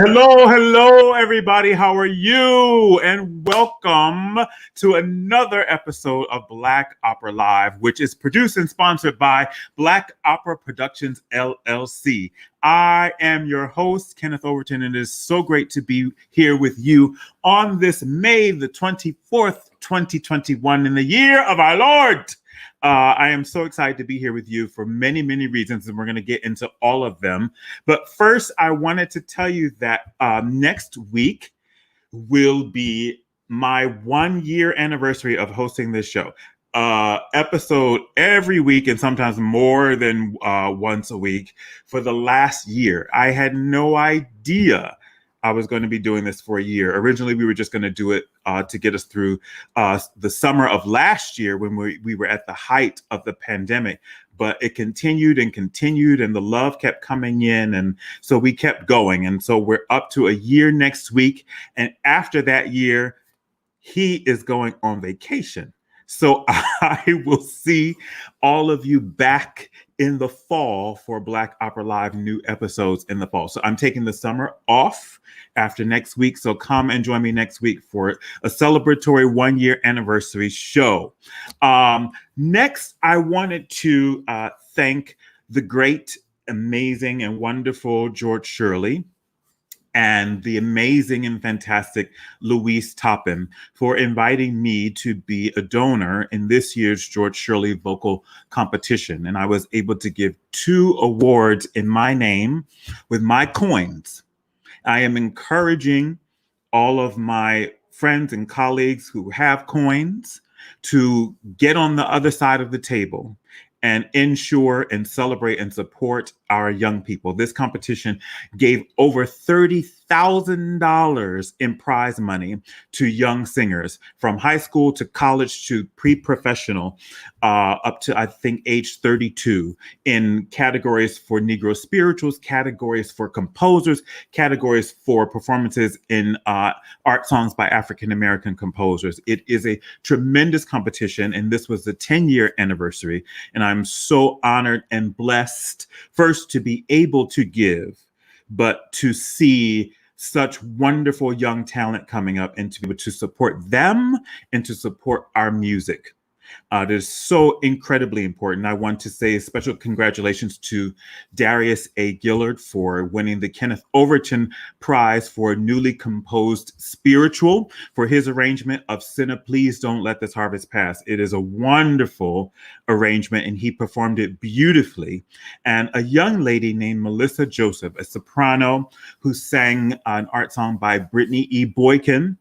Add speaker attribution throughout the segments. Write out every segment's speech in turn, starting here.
Speaker 1: Hello, everybody. How are you? And welcome to another episode of Black Opera Live, which is produced and sponsored by Black Opera Productions, LLC. I am your host, Kenneth Overton, and it is so great to be here with you on this May the 24th, 2021, in the year of our Lord. I am so excited to be here with you for many, many reasons, and we're going to get into all of them. But first, I wanted to tell you that next week will be my 1-year anniversary of hosting this show. Episode every week and sometimes more than once a week for the last year. I had no idea I was going to be doing this for a year. Originally, we were just going to do it to get us through the summer of last year when we were at the height of the pandemic. But it continued and continued, and the love kept coming in. And so we kept going. And so we're up to a year next week. And after that year, he is going on vacation. So I will see all of you back in the fall for Black Opera Live new episodes in the fall. So I'm taking the summer off after next week. So come and join me next week for a celebratory 1-year anniversary show. Next, I wanted to thank the great, amazing, and wonderful George Shirley and the amazing and fantastic Louise Toppin for inviting me to be a donor in this year's George Shirley vocal competition. And I was able to give 2 awards in my name with my coins. I am encouraging all of my friends and colleagues who have coins to get on the other side of the table and ensure and celebrate and support our young people. This competition gave over $30,000 in prize money to young singers from high school to college to pre-professional, up to, I think, age 32, in categories for Negro spirituals, categories for composers, categories for performances in art songs by African-American composers. It is a tremendous competition, and this was the 10-year anniversary, and I'm so honored and blessed, first, to be able to give, but to see such wonderful young talent coming up and to be able to support them and to support our music. It is so incredibly important. I want to say a special congratulations to Darius A. Gillard for winning the Kenneth Overton Prize for newly composed spiritual for his arrangement of Sinner, Please Don't Let This Harvest Pass. It is a wonderful arrangement, and he performed it beautifully. And a young lady named Melissa Joseph, a soprano who sang an art song by Brittany E. Boykin,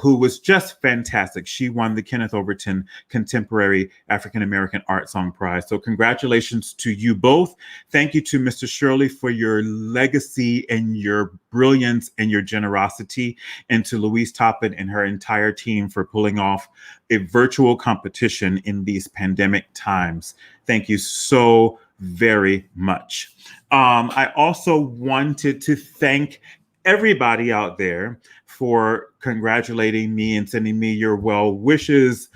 Speaker 1: who was just fantastic. She won the Kenneth Overton Contemporary African American Art Song Prize. So congratulations to you both. Thank you to Mr. Shirley for your legacy and your brilliance and your generosity, and to Louise Toppin and her entire team for pulling off a virtual competition in these pandemic times. Thank you so very much. I also wanted to thank everybody out there for congratulating me and sending me your well wishes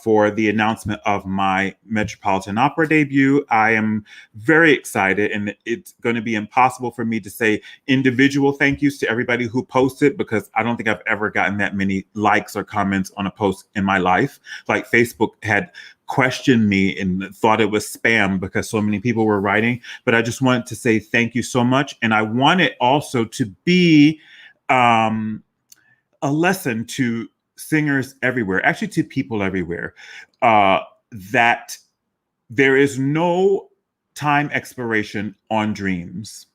Speaker 1: for the announcement of my Metropolitan Opera debut. I am very excited, and it's going to be impossible for me to say individual thank yous to everybody who posted, because I don't think I've ever gotten that many likes or comments on a post in my life. Like, Facebook had questioned me and thought it was spam because so many people were writing. But I just wanted to say thank you so much. And I want it also to be a lesson to singers everywhere, actually to people everywhere, that there is no time expiration on dreams.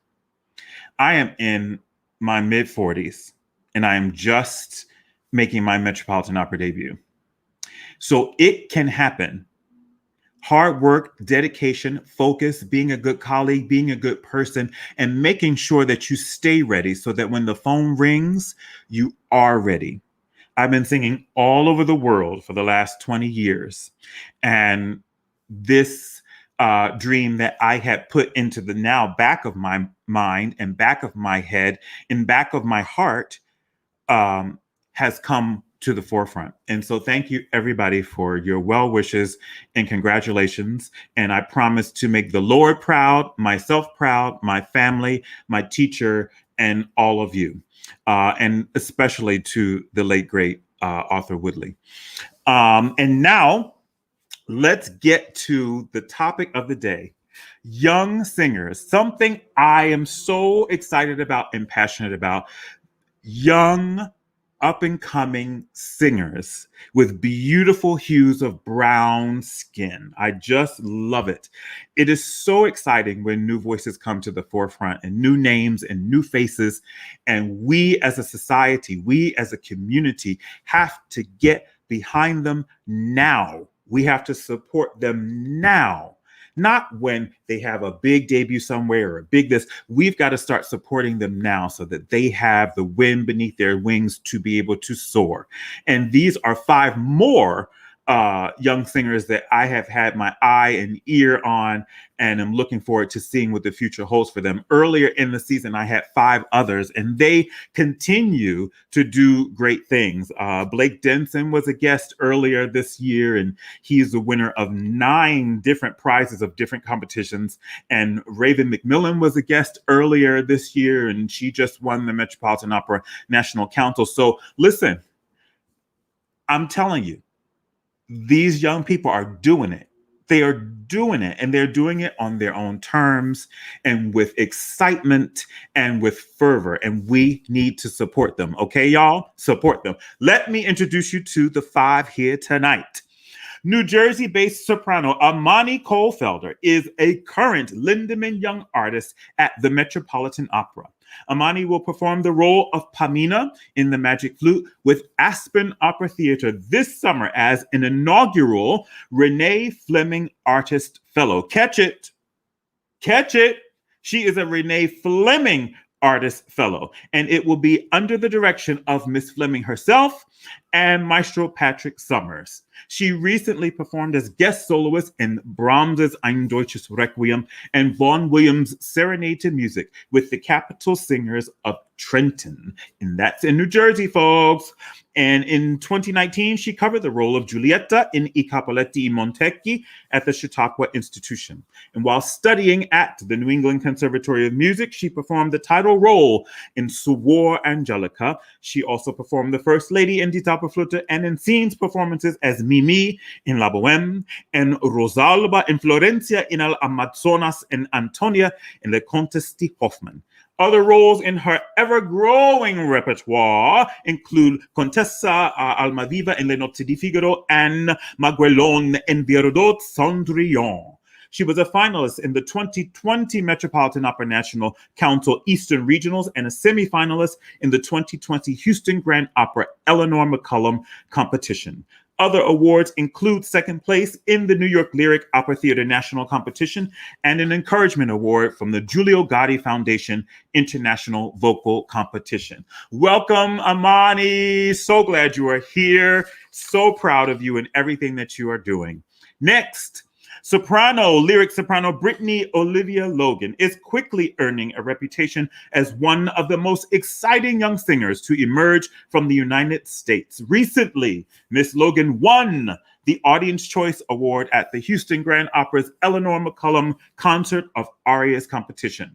Speaker 1: I am in my mid-40s, and I am just making my Metropolitan Opera debut. So it can happen. Hard work, dedication, focus, being a good colleague, being a good person, and making sure that you stay ready so that when the phone rings, you are ready. I've been singing all over the world for the last 20 years. And this dream that I had put into the now back of my mind and back of my head and back of my heart has come to the forefront. And so thank you, everybody, for your well wishes and congratulations. And I promise to make the Lord proud, myself proud, my family, my teacher, and all of you, and especially to the late, great Arthur Woodley. And now let's get to the topic of the day. Young singers, something I am so excited about and passionate about. Young, up and coming singers with beautiful hues of brown skin. I just love it. It is so exciting when new voices come to the forefront and new names and new faces. And we as a society, we as a community have to get behind them now. We have to support them now. Not when they have a big debut somewhere or a big this. We've got to start supporting them now so that they have the wind beneath their wings to be able to soar. And these are 5 more young singers that I have had my eye and ear on, and I'm looking forward to seeing what the future holds for them. Earlier in the season, I had 5 others, and they continue to do great things. Blake Denson was a guest earlier this year, and he's the winner of 9 different prizes of different competitions. And Raven McMillan was a guest earlier this year, and she just won the Metropolitan Opera National Council. So listen, I'm telling you, these young people are doing it. They are doing it, and they're doing it on their own terms and with excitement and with fervor. And we need to support them. Okay, y'all? Support them. Let me introduce you to the 5 here tonight. New Jersey-based soprano Amani Cole-Felder is a current Lindemann Young artist at the Metropolitan Opera. Amani will perform the role of Pamina in The Magic Flute with Aspen Opera Theater this summer as an inaugural Renee Fleming Artist Fellow. Catch it. Catch it. She is a Renee Fleming Artist Fellow, and it will be under the direction of Miss Fleming herself and Maestro Patrick Summers. She recently performed as guest soloist in Brahms's Ein Deutsches Requiem and Vaughan Williams' Serenade to Music with the Capitol Singers of Trenton. And that's in New Jersey, folks. And in 2019, she covered the role of Giulietta in I Capoletti in Montecchi at the Chautauqua Institution. And while studying at the New England Conservatory of Music, she performed the title role in Suor Angelica. She also performed the First Lady in Die Zauberflöte and in scenes performances as Mimi in La Bohème and Rosalba in Florencia in El Amazonas and Antonia in Le Comtesse di Hoffmann. Other roles in her ever-growing repertoire include Contessa Almaviva in Le Nozze di Figaro and Maguelone in Birodot Cendrillon. She was a finalist in the 2020 Metropolitan Opera National Council Eastern Regionals and a semifinalist in the 2020 Houston Grand Opera Eleanor McCullum competition. Other awards include second place in the New York Lyric Opera Theater National Competition and an encouragement award from the Giulio Gotti Foundation International Vocal Competition. Welcome, Amani. So glad you are here. So proud of you and everything that you are doing. Next, lyric soprano Brittany Olivia Logan is quickly earning a reputation as one of the most exciting young singers to emerge from the United States. Recently, Miss Logan won the Audience Choice Award at the Houston Grand Opera's Eleanor McCullum Concert of Arias competition,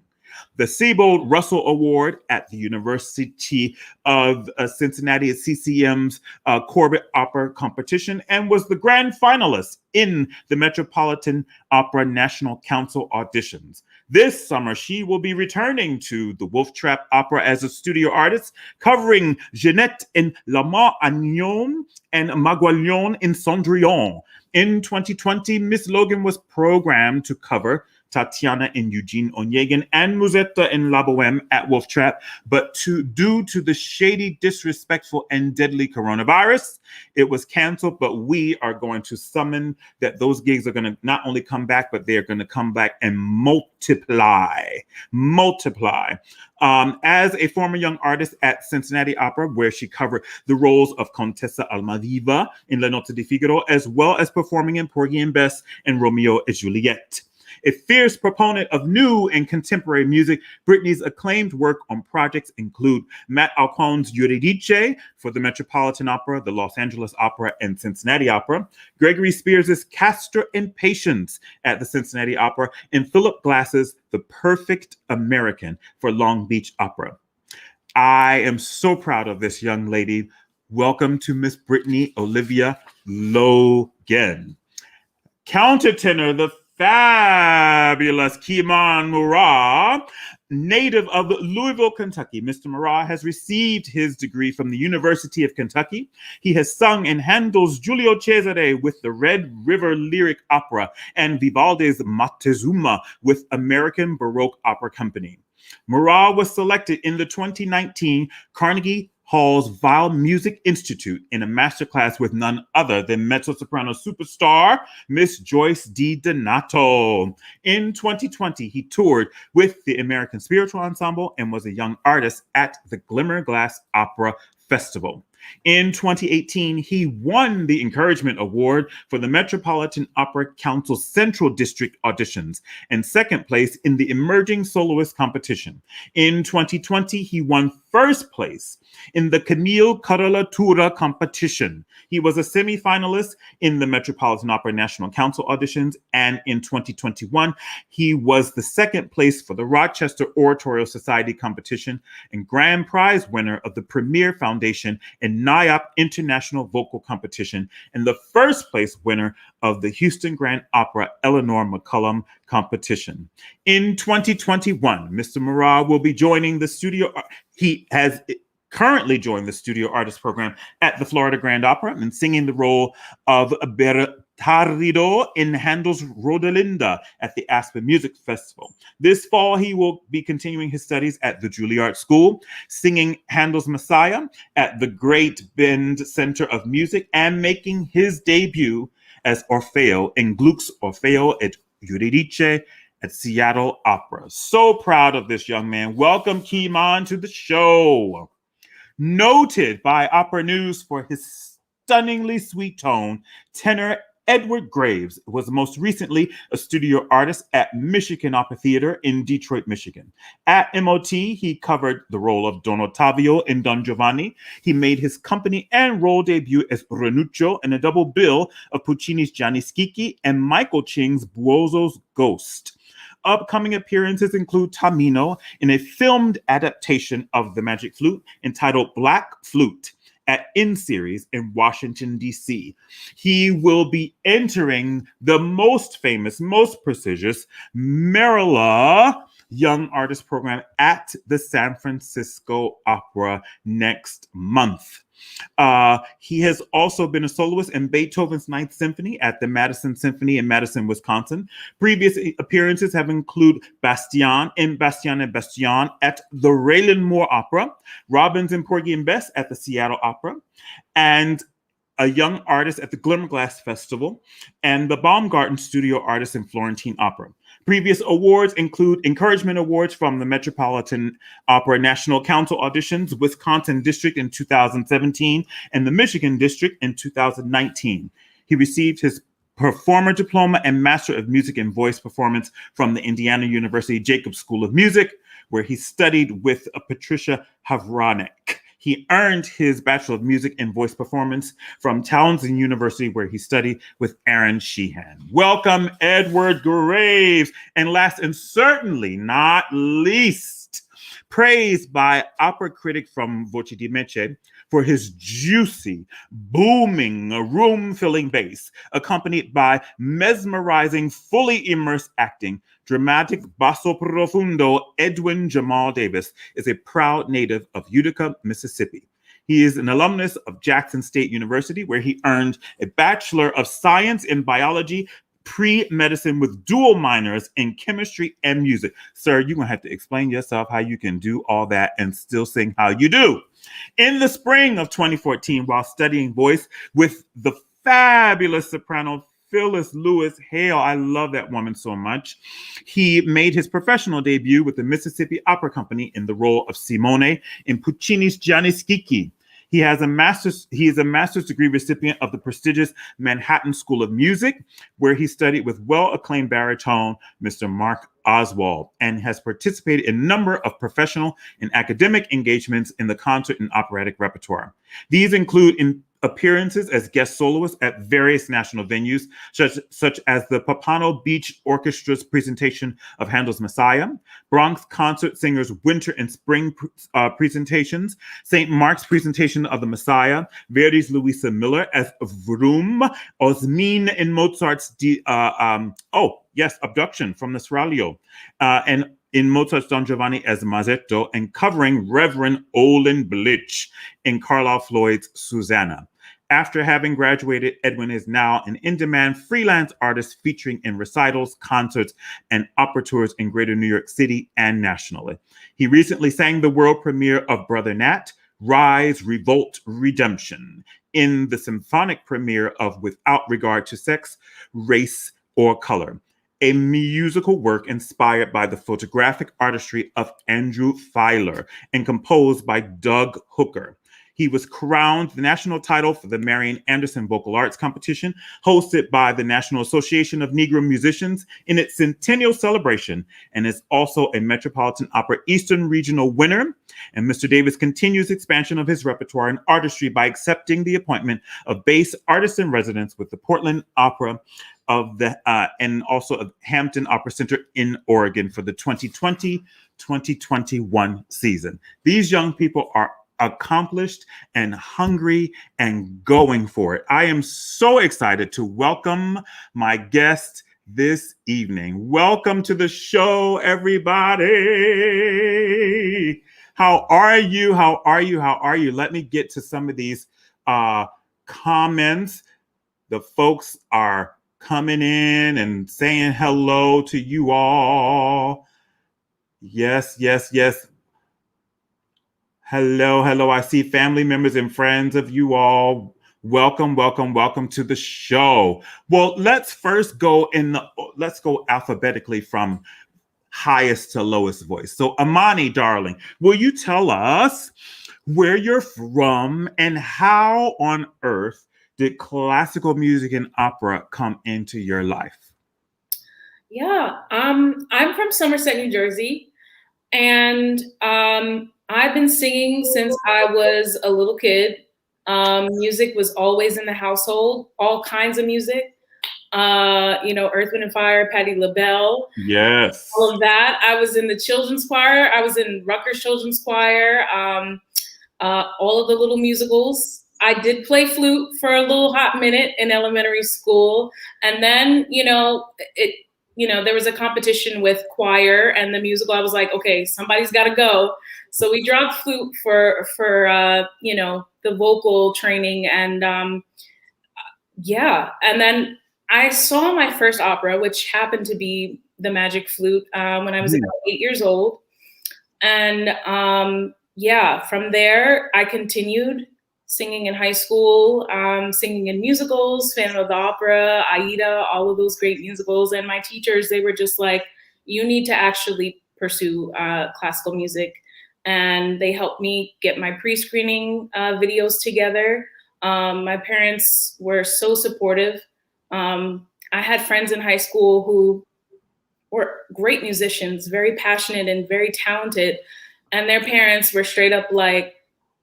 Speaker 1: the Siebold Russell Award at the University of Cincinnati at CCM's Corbett Opera competition, and was the grand finalist in the Metropolitan Opera National Council auditions. This summer, she will be returning to the Wolf Trap Opera as a studio artist, covering Jeanette in La Agnon and Maguelone in Cendrillon. In 2020, Miss Logan was programmed to cover Tatiana in Eugene Onegin and Musetta in La Bohème at Wolf Trap, but due to the shady, disrespectful, and deadly coronavirus, it was canceled. But we are going to summon that those gigs are going to not only come back, but they're going to come back and multiply. As a former young artist at Cincinnati Opera, where she covered the roles of Contessa Almaviva in La Nozze di Figaro, as well as performing in Porgy and Bess and Romeo and Juliet. A fierce proponent of new and contemporary music, Brittany's acclaimed work on projects include Matt Alcone's Euridice for the Metropolitan Opera, the Los Angeles Opera, and Cincinnati Opera, Gregory Spears' Castor and Patience at the Cincinnati Opera, and Philip Glass's The Perfect American for Long Beach Opera. I am so proud of this young lady. Welcome to Miss Brittany Olivia Logan. Countertenor, the fabulous Kimon Murrah, native of Louisville, Kentucky. Mr. Murrah has received his degree from the University of Kentucky. He has sung in Handel's Giulio Cesare with the Red River Lyric Opera and Vivaldi's Montezuma with American Baroque Opera Company. Murrah was selected in the 2019 Carnegie Hall's Weill Music Institute in a masterclass with none other than mezzo-soprano superstar Miss Joyce DiDonato. In 2020, he toured with the American Spiritual Ensemble and was a young artist at the Glimmerglass Opera Festival. In 2018, he won the Encouragement Award for the Metropolitan Opera Council Central District auditions and second place in the Emerging Soloist competition. In 2020, he won first place in the Camille Coloratura competition. He was a semifinalist in the Metropolitan Opera National Council auditions, and in 2021, he was the second place for the Rochester Oratorio Society competition and grand prize winner of the Premier Foundation and NIOP International Vocal Competition and the first place winner of the Houston Grand Opera Eleanor McCullum competition. In 2021, Mr. Murrah will be joining the studio. He has currently joined the studio artist program at the Florida Grand Opera and singing the role of Bertardo in Handel's Rodelinda at the Aspen Music Festival. This fall, he will be continuing his studies at the Juilliard School, singing Handel's Messiah at the Great Bend Center of Music, and making his debut as Orfeo in Gluck's Orfeo et Eurydice at Seattle Opera. So proud of this young man. Welcome, Kimon, to the show. Noted by Opera News for his stunningly sweet tone, tenor Edward Graves was most recently a studio artist at Michigan Opera Theater in Detroit, Michigan. At MOT, he covered the role of Don Ottavio in Don Giovanni. He made his company and role debut as Renuccio in a double bill of Puccini's Gianni Schicchi and Michael Ching's Buozzo's Ghost. Upcoming appearances include Tamino in a filmed adaptation of The Magic Flute entitled Black Flute at In-Series in Washington, D.C. He will be entering the most famous, most prestigious Murrah Young Artist Program at the San Francisco Opera next month. He has also been a soloist in Beethoven's Ninth Symphony at the Madison Symphony in Madison, Wisconsin. Previous appearances have included Bastian and Bastion at the Raylan Moore Opera, Robbins and Porgy and Bess at the Seattle Opera, and a young artist at the Glimmerglass Festival, and the Baumgarten Studio Artist in Florentine Opera. Previous awards include Encouragement Awards from the Metropolitan Opera National Council Auditions, Wisconsin District in 2017, and the Michigan District in 2019. He received his Performer Diploma and Master of Music and Voice Performance from the Indiana University Jacobs School of Music, where he studied with Patricia Havranek. He earned his Bachelor of Music and Voice Performance from Townsend University, where he studied with Aaron Sheehan. Welcome, Edward Graves. And last and certainly not least, praised by opera critic from Voce di Mece for his juicy, booming, room-filling bass, accompanied by mesmerizing, fully immersed acting. Dramatic basso profundo Edwin Jhamal Davis is a proud native of Utica, Mississippi. He is an alumnus of Jackson State University, where he earned a Bachelor of Science in Biology, pre-medicine with dual minors in chemistry and music. Sir, you're going to have to explain yourself how you can do all that and still sing how you do. In the spring of 2014, while studying voice with the fabulous soprano Phyllis Lewis Hale, I love that woman so much, he made his professional debut with the Mississippi Opera Company in the role of Simone in Puccini's Gianni Schicchi. He is a master's degree recipient of the prestigious Manhattan School of Music, where he studied with well-acclaimed baritone Mr. Mark Oswald, and has participated in a number of professional and academic engagements in the concert and operatic repertoire. These include appearances as guest soloist at various national venues, such as the Pompano Beach Orchestra's presentation of Handel's Messiah, Bronx Concert Singers' Winter and Spring presentations, St. Mark's presentation of the Messiah, Verdi's Louisa Miller as Vroom, Osmin in Mozart's Abduction from the Seraglio, and in Mozart's Don Giovanni as Mazzetto, and covering Reverend Olin Blitch in Carlisle Floyd's Susanna. After having graduated, Edwin is now an in-demand freelance artist featuring in recitals, concerts, and opera tours in Greater New York City and nationally. He recently sang the world premiere of Brother Nat, Rise, Revolt, Redemption, in the symphonic premiere of Without Regard to Sex, Race, or Color, a musical work inspired by the photographic artistry of Andrew Filer and composed by Doug Hooker. He was crowned the national title for the Marian Anderson Vocal Arts Competition, hosted by the National Association of Negro Musicians in its centennial celebration, and is also a Metropolitan Opera Eastern Regional winner. And Mr. Davis continues expansion of his repertoire and artistry by accepting the appointment of bass artist in residence with the Portland Opera and also of Hampton Opera Center in Oregon for the 2020-2021 season. These young people are accomplished and hungry and going for it. I am so excited to welcome my guest this evening. Welcome to the show, everybody. How are you? How are you? How are you? Let me get to some of these comments. The folks are coming in and saying hello to you all. Yes, yes, yes. Hello, hello. I see family members and friends of you all. Welcome, welcome, welcome to the show. Well, let's first go alphabetically from highest to lowest voice. So Amani, darling, will you tell us where you're from and how on earth did classical music and opera come into your life?
Speaker 2: Yeah, I'm from Somerset, New Jersey, and I've been singing since I was a little kid. Music was always in the household, all kinds of music. Earth, Wind and Fire, Patti LaBelle.
Speaker 1: Yes.
Speaker 2: All of that. I was in the children's choir. I was in Rutgers Children's Choir. All of the little musicals. I did play flute for a little hot minute in elementary school. And then, there was a competition with choir and the musical. I was like, okay, somebody's got to go. So we dropped flute for the vocal training. And And then I saw my first opera, which happened to be The Magic Flute, when I was about 8 years old. And from there, I continued singing in high school, singing in musicals, Phantom of the Opera, Aida, all of those great musicals. And my teachers, they were just like, you need to actually pursue classical music. And they helped me get my pre-screening videos together. My parents were so supportive. I had friends in high school who were great musicians, very passionate and very talented. And their parents were straight up like,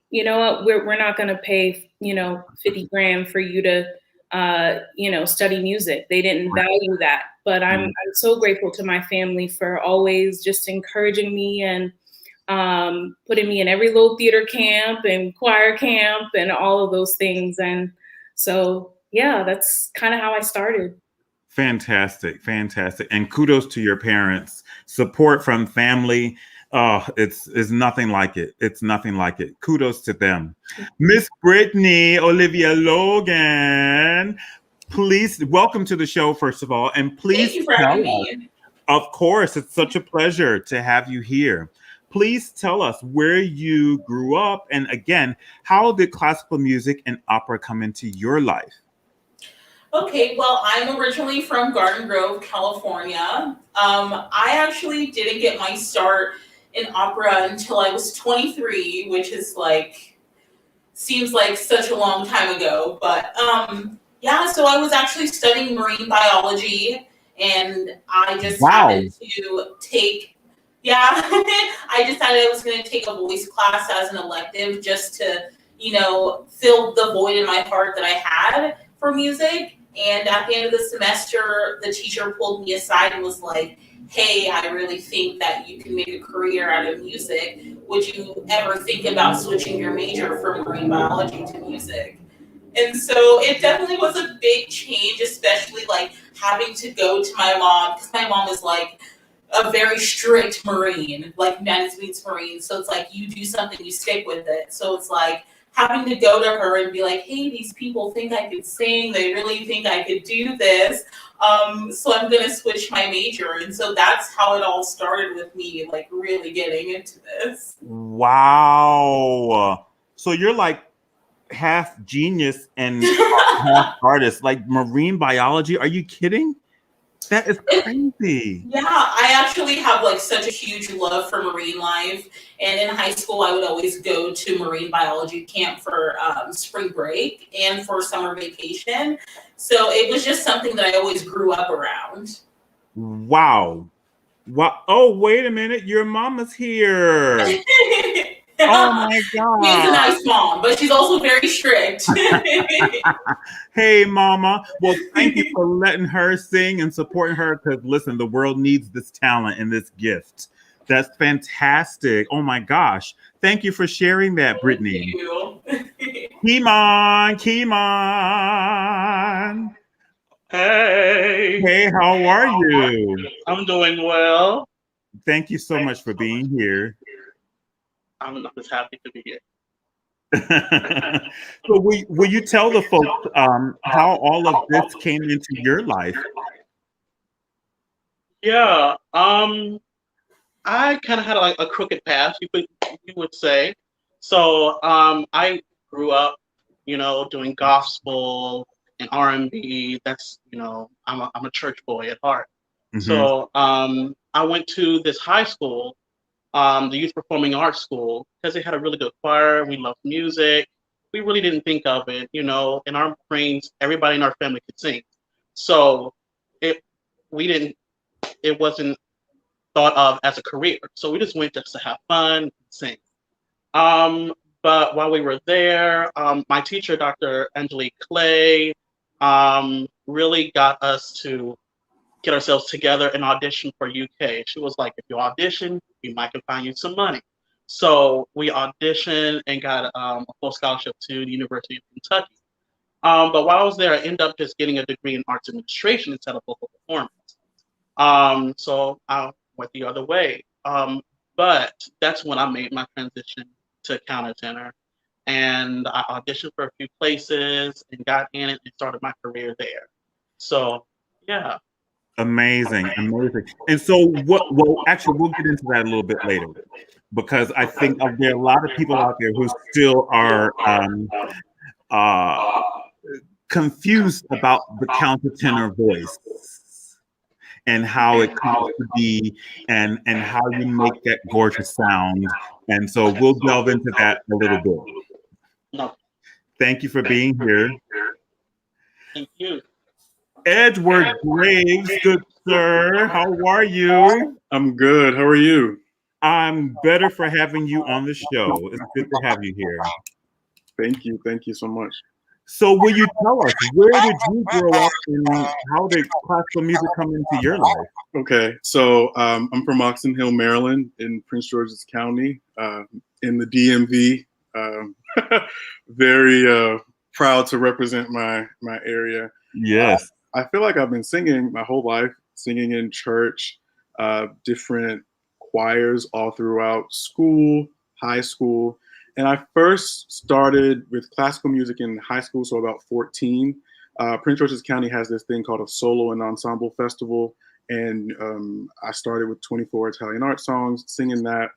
Speaker 2: you know what, we're not going to pay, $50,000 for you to, study music. They didn't value that. But I'm so grateful to my family for always just encouraging me and putting me in every little theater camp and choir camp and all of those things. And so, that's kind of how I started.
Speaker 1: Fantastic, fantastic. And kudos to your parents. Support from family. Oh, it's nothing like it. It's nothing like it. Kudos to them. Miss Brittany Olivia Logan, please welcome to the show, first of all. And please
Speaker 3: thank you for having me.
Speaker 1: Of course, it's such a pleasure to have you here. Please tell us where you grew up. And again, how did classical music and opera come into your life?
Speaker 3: Okay, well, I'm originally from Garden Grove, California. I actually didn't get my start in opera until I was 23, which is seems like such a long time ago. But so I was actually studying marine biology, and I just happened to take, I decided I was going to take a voice class as an elective just to filled the void in my heart that I had for music. And at the end of the semester, the teacher pulled me aside and was like, hey, I really think that you can make a career out of music. Would you ever think about switching your major from marine biology to music? And so it definitely was a big change, especially like having to go to my mom, because my mom is like a very strict Marine, like men's meets Marine. So it's like you do something, you stick with it. So it's like having to go to her and be like, hey, these people think I could sing. They really think I could do this. So I'm going to switch my major. And so that's how it all started with me, like really getting into this.
Speaker 1: Wow. So you're like half genius and half artist, like marine biology. Are you kidding? That is crazy.
Speaker 3: Yeah, I actually have like such a huge love for marine life. And in high school, I would always go to marine biology camp for spring break and for summer vacation. So it was just something that I always grew up around.
Speaker 1: Wow. Wow. Oh, wait a minute. Your mama's here. Oh my
Speaker 3: She's a
Speaker 1: God.
Speaker 3: nice mom, but she's also very strict.
Speaker 1: Hey, mama. Well, thank you for letting her sing and supporting her because, listen, the world needs this talent and this gift. That's fantastic. Oh my gosh. Thank you for sharing that, Brittany. Kimon, Kimon.
Speaker 4: Hey.
Speaker 1: Hey, how are you?
Speaker 4: I'm doing well.
Speaker 1: Thank you so much for being here.
Speaker 4: I'm just happy to be here.
Speaker 1: So will you tell the folks how all of this came into your life?
Speaker 4: Yeah. I kind of had like a crooked path, you would say. So I grew up, doing gospel and R&B. That's I'm a church boy at heart.
Speaker 1: Mm-hmm.
Speaker 4: So I went to this high school, the Youth Performing Arts School, because they had a really good choir. We loved music. We really didn't think of it, in our brains, everybody in our family could sing. So it wasn't thought of as a career. So we just went just to have fun, and sing. But while we were there, my teacher, Dr. Angelique Clay, really got us to get ourselves together and audition for UK. She was like, if you audition, we might can find you some money. So we auditioned and got a full scholarship to the University of Kentucky. But while I was there, I ended up just getting a degree in arts administration instead of vocal performance. So I went the other way. But that's when I made my transition to countertenor. And I auditioned for a few places and got in it and started my career there. So, yeah.
Speaker 1: Amazing. And so well, actually, we'll get into that a little bit later because I think there are a lot of people out there who still are confused about the countertenor voice and how it comes to be and how you make that gorgeous sound. And so we'll delve into that a little bit. Thank you for being here.
Speaker 4: Thank you.
Speaker 1: Edward Graves, good sir. How are you?
Speaker 5: I'm good. How are you?
Speaker 1: I'm better for having you on the show. It's good to have you here.
Speaker 5: Thank you. Thank you so much.
Speaker 1: So will you tell us, where did you grow up and how did classical music come into your life?
Speaker 5: Okay. So I'm from Oxon Hill, Maryland in Prince George's County in the DMV. Very proud to represent my area.
Speaker 1: Yes.
Speaker 5: I feel like I've been singing my whole life, singing in church, different choirs all throughout school, high school. And I first started with classical music in high school, so about 14. Prince George's County has this thing called a solo and ensemble festival. And I started with 24 Italian art songs, singing that.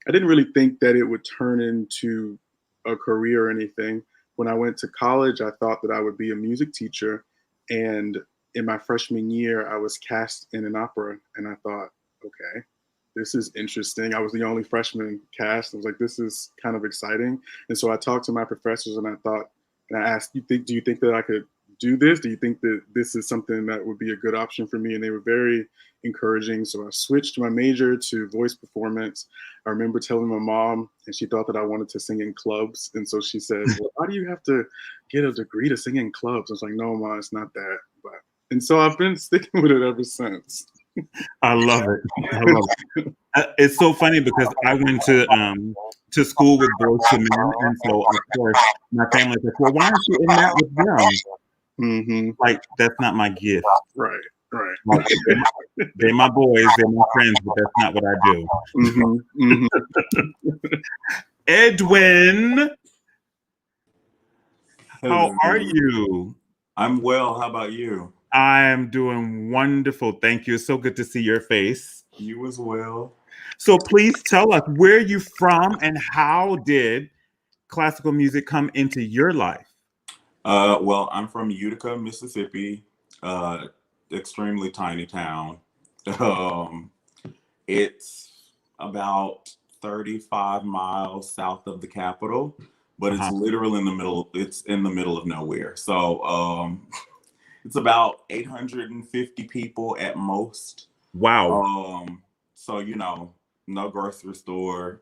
Speaker 5: I didn't really think that it would turn into a career or anything. When I went to college, I thought that I would be a music teacher. And in my freshman year, I was cast in an opera. And I thought, okay, this is interesting. I was the only freshman cast. I was like, this is kind of exciting. And so I talked to my professors and I asked, do you think that I could do this? Do you think that this is something that would be a good option for me? And they were very encouraging. So I switched my major to voice performance. I remember telling my mom, and she thought that I wanted to sing in clubs. And so she said, well, why do you have to get a degree to sing in clubs? I was like, no, Mom, it's not that. And so I've been sticking with it ever since.
Speaker 1: I love it. I love it. It's so funny because I went to school with boys to men, and so of course my family's like, "Well, why aren't you in that with them?"
Speaker 5: Mm-hmm.
Speaker 1: Like that's not my gift.
Speaker 5: Right.
Speaker 1: Like, they're my boys, they're my friends, but that's not what I do.
Speaker 5: Mm-hmm. Mm-hmm.
Speaker 1: Edwin, how
Speaker 6: Hello.
Speaker 1: are you?
Speaker 6: I'm well. How about you?
Speaker 1: I am doing wonderful. Thank you. It's so good to see your face.
Speaker 6: You as well.
Speaker 1: So please tell us, where are you from and how did classical music come into your life?
Speaker 6: Well, I'm from Utica, Mississippi. Extremely tiny town. Um, it's about 35 miles south of the capital, but it's literally in the middle. It's in the middle of nowhere. So it's about 850 people at most.
Speaker 1: Wow.
Speaker 6: So no grocery store,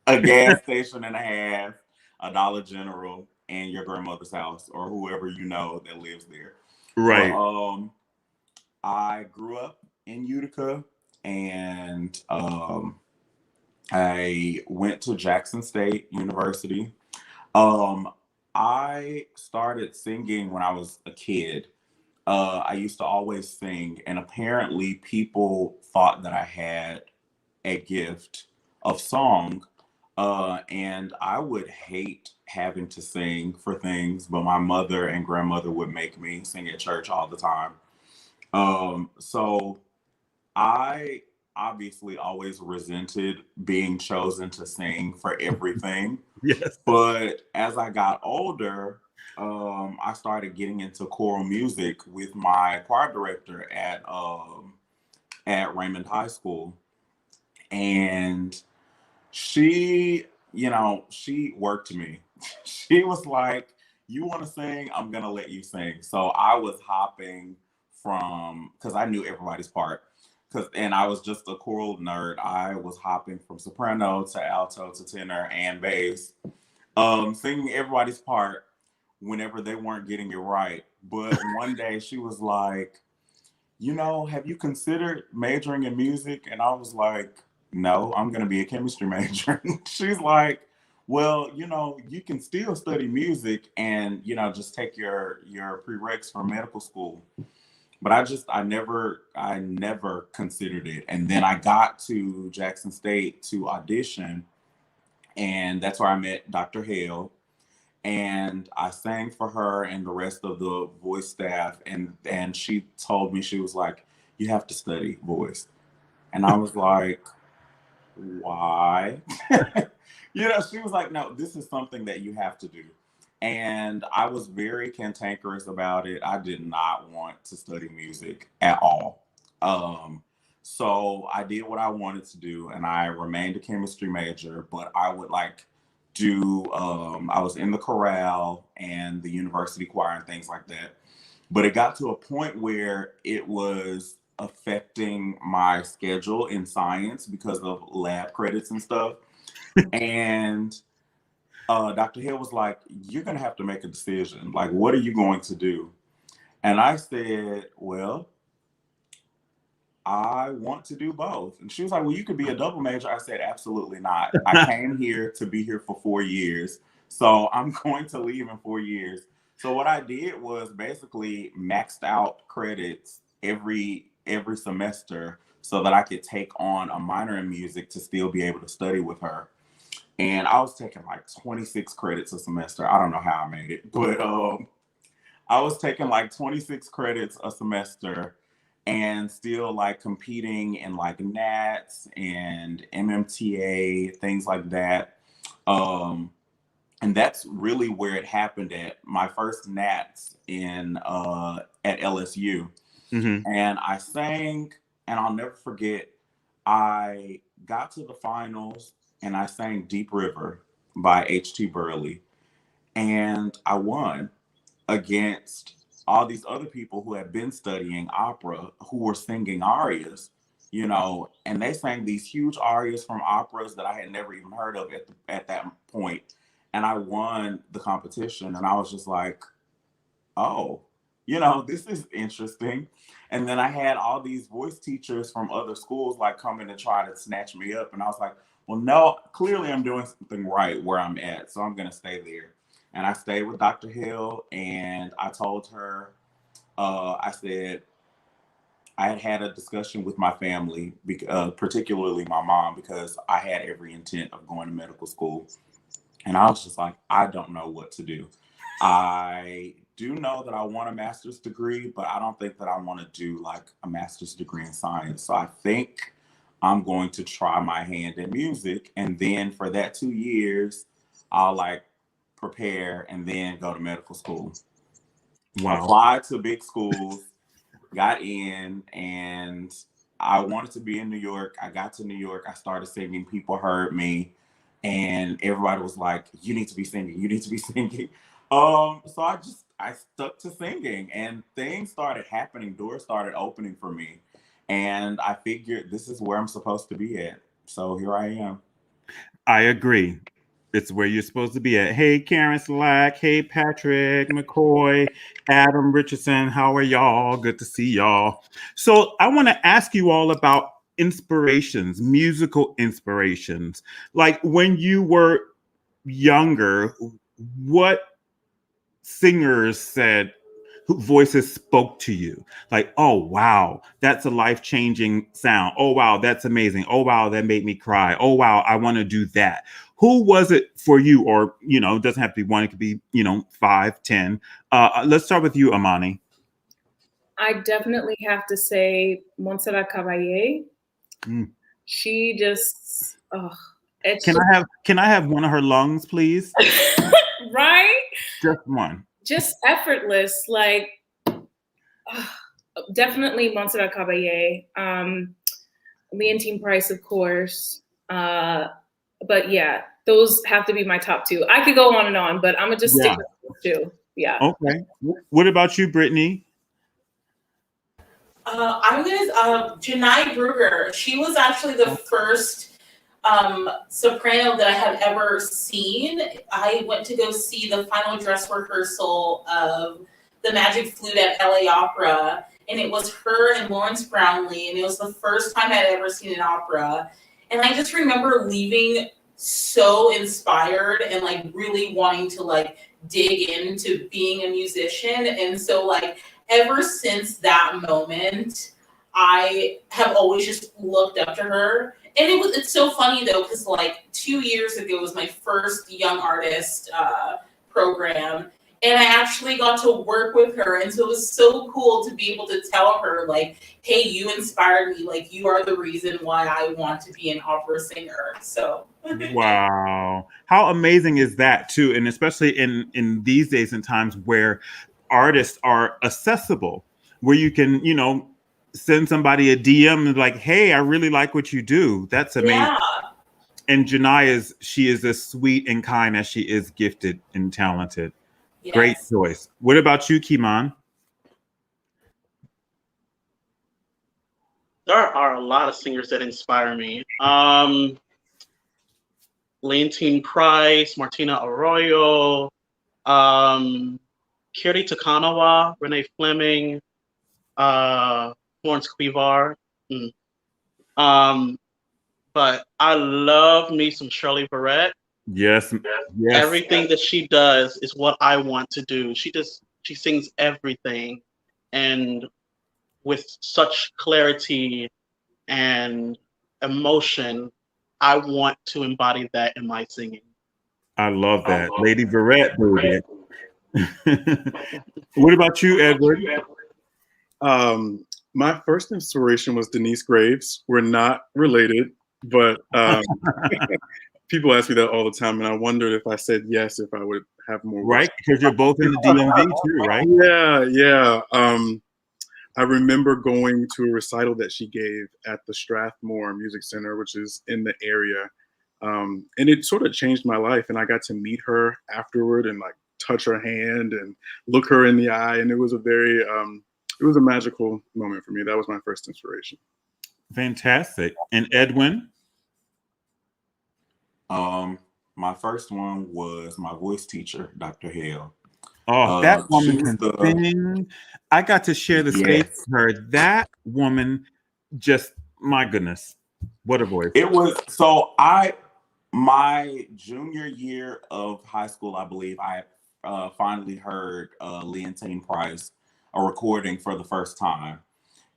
Speaker 6: a gas station and a half, a Dollar General, and your grandmother's house or whoever you know that lives there.
Speaker 1: Right.
Speaker 6: But, I grew up in Utica, and I went to Jackson State University. I started singing when I was a kid. I used to always sing, and apparently people thought that I had a gift of song. And I would hate having to sing for things, but my mother and grandmother would make me sing at church all the time. So I obviously always resented being chosen to sing for everything.
Speaker 1: Yes.
Speaker 6: But as I got older, I started getting into choral music with my choir director at Raymond High School. And she worked me. She was like, you want to sing? I'm going to let you sing. So I was hopping because I knew everybody's part. And I was just a choral nerd. I was hopping from soprano to alto to tenor and bass, singing everybody's part whenever they weren't getting it right. But one day she was like, have you considered majoring in music? And I was like, no, I'm going to be a chemistry major. She's like, well, you can still study music and, just take your prereqs for medical school. But I never considered it. And then I got to Jackson State to audition, and that's where I met Dr. Hale. And I sang for her and the rest of the voice staff. And she told me, she was like, you have to study voice. And I was like, why? She was like, no, this is something that you have to do. And I was very cantankerous about it. I did not want to study music at all. So I did what I wanted to do, and I remained a chemistry major, but I would I was in the chorale and the university choir and things like that. But it got to a point where it was affecting my schedule in science because of lab credits and stuff. And Dr. Hill was like, you're going to have to make a decision. Like, what are you going to do? And I said, well, I want to do both. And she was like, well, you could be a double major. I said, absolutely not. I came here to be here for 4 years. So I'm going to leave in 4 years. So what I did was basically maxed out credits every semester so that I could take on a minor in music to still be able to study with her. And I was taking like 26 credits a semester. I don't know how I made it, but I was taking like 26 credits a semester and still like competing in like NATS and MMTA, things like that. And that's really where it happened at my first NATS at LSU. Mm-hmm. And I sang, and I'll never forget, I got to the finals and I sang Deep River by H.T. Burley, and I won. against all these other people who had been studying opera who were singing arias, you know, and they sang these huge arias from operas that I had never even heard of at that point. And I won the competition, and I was just like, oh, you know, this is interesting. And then I had all these voice teachers from other schools like coming to try to snatch me up. And I was like, well, no, clearly I'm doing something right where I'm at. So I'm going to stay there. And I stayed with Dr. Hill, and I told her, I said, I had had a discussion with my family, particularly my mom, because I had every intent of going to medical school. And I was just like, I don't know what to do. I do know that I want a master's degree, but I don't think that I want to do like a master's degree in science. So I think I'm going to try my hand at music. And then for that 2 years, I'll like prepare and then go to medical school.
Speaker 1: Wow.
Speaker 6: Applied to big schools, got in, and I wanted to be in New York. I got to New York. I started singing. People heard me, and everybody was like, you need to be singing. You need to be singing. So I stuck to singing, and things started happening. Doors started opening for me. And I figured this is where I'm supposed to be at. So here I am.
Speaker 1: I agree. It's where you're supposed to be at. Hey, Karen Slack. Hey, Patrick McCoy, Adam Richardson. How are y'all? Good to see y'all. So I want to ask you all about inspirations, musical inspirations. Like when you were younger, what singers said, who voices spoke to you? Like, oh, wow, that's a life-changing sound. Oh, wow, that's amazing. Oh, wow, that made me cry. Oh, wow, I want to do that. Who was it for you? Or, you know, it doesn't have to be one. It could be, you know, 5, 10. Let's start with you, Amani.
Speaker 2: I definitely have to say Montserrat Caballé. She just,
Speaker 1: Can I have one of her lungs, please?
Speaker 2: right?
Speaker 1: Just one.
Speaker 2: Just effortless, like definitely Montserrat Caballé, Leontine Price, of course. But yeah, those have to be my top 2. I could go on and on, but I'm gonna just stick with those 2. Yeah.
Speaker 1: Okay. What about you, Brittany?
Speaker 3: I'm gonna Janai Brugger. She was actually the first soprano that I have ever seen. I went to go see the final dress rehearsal of The Magic Flute at LA Opera, and it was her and Lawrence Brownlee, and it was the first time I'd ever seen an opera. And I just remember leaving so inspired and like really wanting to like dig into being a musician. And so like ever since that moment, I have always just looked up to her. And it's so funny though, because like 2 years ago was my first young artist program. And I actually got to work with her. And so it was so cool to be able to tell her, like, hey, you inspired me. Like, you are the reason why I want to be an opera singer. So.
Speaker 1: Wow. How amazing is that, too? And especially in these days and times where artists are accessible, where you can, you know, send somebody a DM and like, hey, I really like what you do. That's amazing. Yeah. And Janai she is as sweet and kind as she is gifted and talented. Yes. Great choice. What about you, Kimon?
Speaker 4: There are a lot of singers that inspire me. Leontine Price, Martina Arroyo, Kiri Takanawa, Renee Fleming, Florence Quivar. But I love me some Shirley Barrett.
Speaker 1: Yes.
Speaker 4: Everything that she does is what I want to do. She sings everything, and with such clarity and emotion. I want to embody that in my singing.
Speaker 1: I love that. Lady Barrett, baby. What about you, Edward?
Speaker 5: My first inspiration was Denise Graves. We're not related, but people ask me that all the time, and I wondered if I said yes, if I would have more.
Speaker 1: Right, because you're both in the DMV too, right?
Speaker 5: Yeah. I remember going to a recital that she gave at the Strathmore Music Center, which is in the area. And it sort of changed my life. And I got to meet her afterward and like touch her hand and look her in the eye. And it was a very, it was a magical moment for me. That was my first inspiration.
Speaker 1: Fantastic. And Edwin?
Speaker 6: My first one was my voice teacher, Dr. Hale.
Speaker 1: Oh, that woman
Speaker 6: she was
Speaker 1: can sing. I got to share the stage with her. That woman, just, my goodness, what a voice.
Speaker 6: It was, my junior year of high school, I believe, I finally heard Leontine Price, a recording for the first time.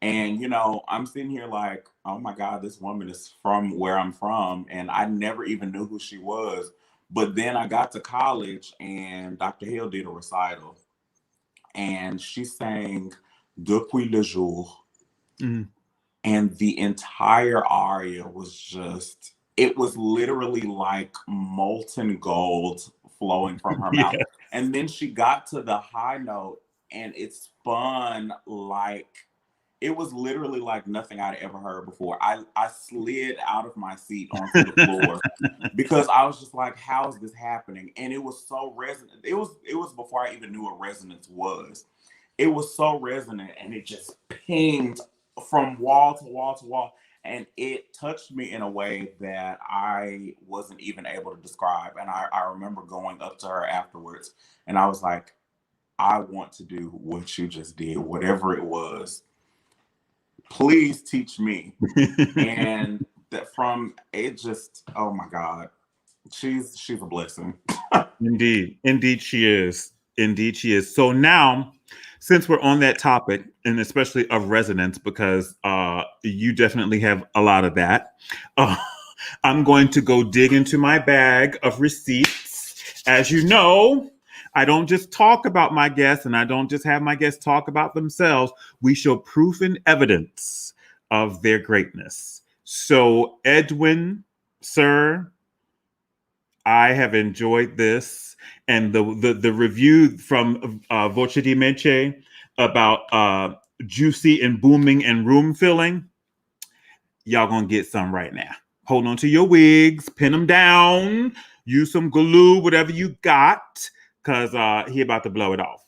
Speaker 6: And, you know, I'm sitting here like, oh my God, this woman is from where I'm from. And I never even knew who she was. But then I got to college and Dr. Hale did a recital. And she sang Depuis le jour.
Speaker 1: Mm.
Speaker 6: And the entire aria was just, it was literally like molten gold flowing from her mouth. And then she got to the high note and it spun like, it was literally like nothing I'd ever heard before. I slid out of my seat onto the floor because I was just like, how is this happening? And it was so resonant. It was before I even knew what resonance was. It was so resonant and it just pinged from wall to wall to wall. And it touched me in a way that I wasn't even able to describe. And I remember going up to her afterwards and I was like, I want to do what you just did, whatever it was. Please teach me. And that from it just, oh my God, she's a blessing.
Speaker 1: Indeed she is. Indeed she is. So now, since we're on that topic, and especially of resonance, because you definitely have a lot of that, I'm going to go dig into my bag of receipts. As you know, I don't just talk about my guests and I don't just have my guests talk about themselves. We show proof and evidence of their greatness. So, Edwin, sir, I have enjoyed this. And the review from Voce di Mente about juicy and booming and room filling, y'all gonna get some right now. Hold on to your wigs, pin them down, use some glue, whatever you got, because he about to blow it off.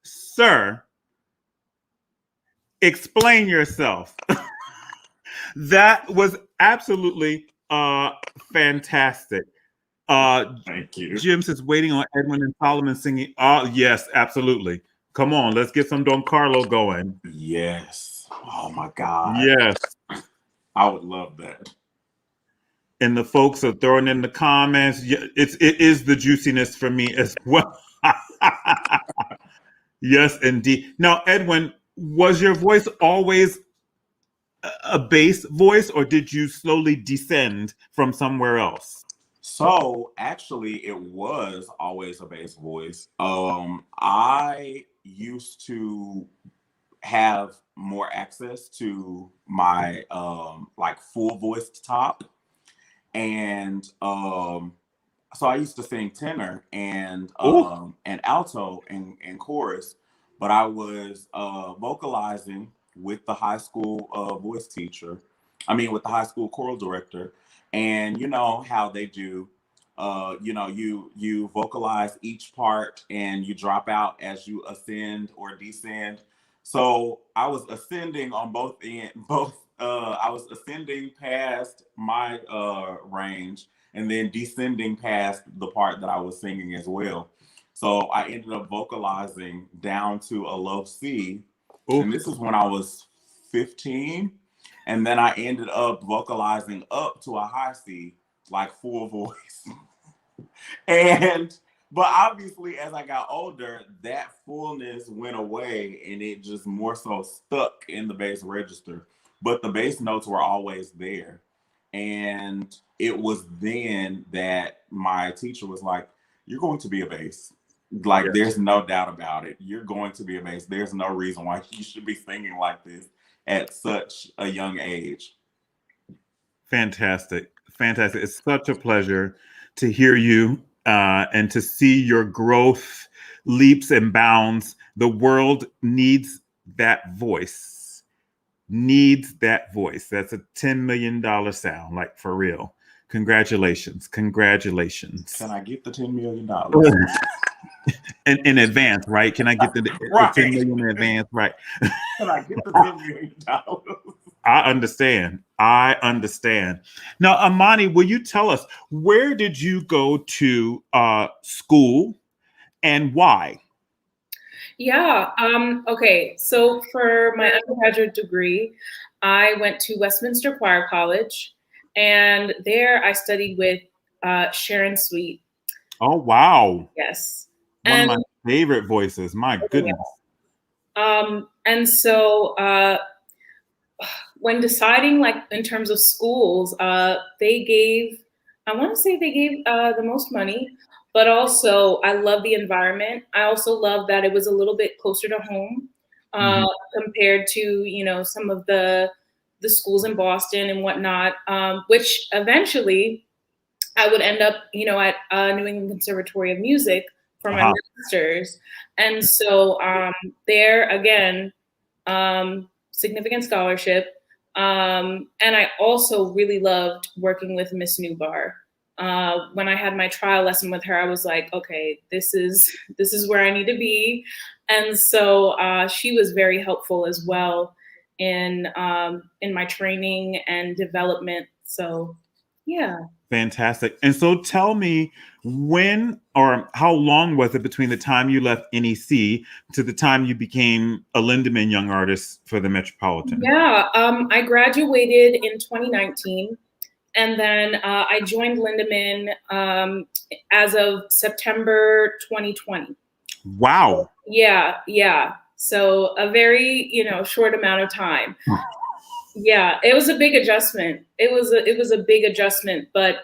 Speaker 1: Sir, explain yourself. That was absolutely fantastic.
Speaker 6: Thank you.
Speaker 1: Jim says waiting on Edwin and Solomon singing. Oh, yes, absolutely. Come on, let's get some Don Carlo going.
Speaker 6: Yes. Oh my God.
Speaker 1: Yes.
Speaker 6: I would love that.
Speaker 1: And the folks are throwing in the comments. It is the juiciness for me as well. Yes, indeed. Now, Edwin, was your voice always a bass voice, or did you slowly descend from somewhere else?
Speaker 6: So actually, it was always a bass voice. I used to have more access to my like full voiced top, and so I used to sing tenor and alto and chorus, but I was vocalizing with the high school voice teacher. I mean, with the high school choral director, and you know how they do. You vocalize each part and you drop out as you ascend or descend. So I was ascending on both end, I was ascending past my range and then descending past the part that I was singing as well. So I ended up vocalizing down to a low C. Ooh. And this is when I was 15. And then I ended up vocalizing up to a high C, like full voice. But obviously, as I got older, that fullness went away and it just more so stuck in the bass register. But the bass notes were always there. And it was then that my teacher was like, you're going to be a bass. Like, yes. There's no doubt about it. You're going to be a bass. There's no reason why you should be singing like this at such a young age.
Speaker 1: Fantastic. Fantastic. It's such a pleasure to hear you and to see your growth, leaps and bounds. The world needs that voice. Needs that voice. That's a $10 million sound, like for real. Congratulations. Congratulations.
Speaker 6: Can I get the $10 million?
Speaker 1: In advance, right? Can I get the
Speaker 6: right.
Speaker 1: 10 million in advance? Right.
Speaker 6: Can I get the $10 million?
Speaker 1: I understand. I understand. Now, Amani, will you tell us, where did you go to school and why?
Speaker 2: Yeah. Okay. So for my undergraduate degree, I went to Westminster Choir College, and there I studied with Sharon Sweet.
Speaker 1: Oh, wow.
Speaker 2: Yes.
Speaker 1: One of my favorite voices. My goodness.
Speaker 2: And so when deciding, like, in terms of schools, I want to say they gave the most money, but also I love the environment. I also love that it was a little bit closer to home compared to, you know, some of the schools in Boston and whatnot, which eventually I would end up, you know, at New England Conservatory of Music for my master's. And so there again, significant scholarship. And I also really loved working with Miss Newbar. When I had my trial lesson with her, I was like, okay, this is where I need to be. And so she was very helpful as well in my training and development. So yeah.
Speaker 1: Fantastic. And so tell me, when or how long was it between the time you left NEC to the time you became a Lindemann Young Artist for the Metropolitan?
Speaker 2: Yeah, I graduated in 2019, and then I joined Lindemann as of September 2020.
Speaker 1: Wow.
Speaker 2: Yeah. So a very, you know, short amount of time. Yeah, it was a big adjustment. It was a big adjustment, but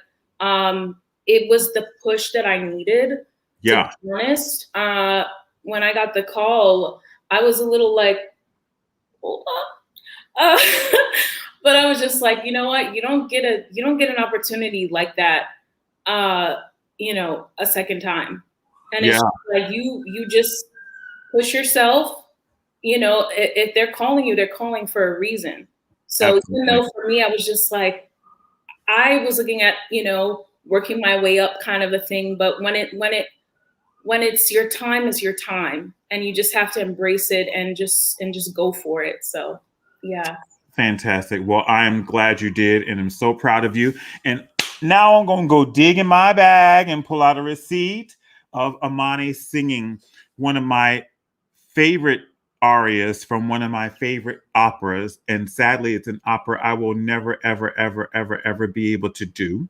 Speaker 2: it was the push that I needed.
Speaker 1: Yeah.
Speaker 2: To be honest, when I got the call, I was a little like, hold up. But I was just like, you know what? You don't get an opportunity like that, you know, a second time. And it's like you just push yourself. You know, if they're calling you, they're calling for a reason. So even though for me, I was just like, I was looking at, you know, working my way up kind of a thing. But when when it's your time is your time, and you just have to embrace it and just go for it. So yeah.
Speaker 1: Fantastic. Well, I'm glad you did, and I'm so proud of you. And now I'm going to go dig in my bag and pull out a receipt of Amani singing one of my favorite arias from one of my favorite operas. And sadly, it's an opera I will never, ever, ever, ever, ever be able to do.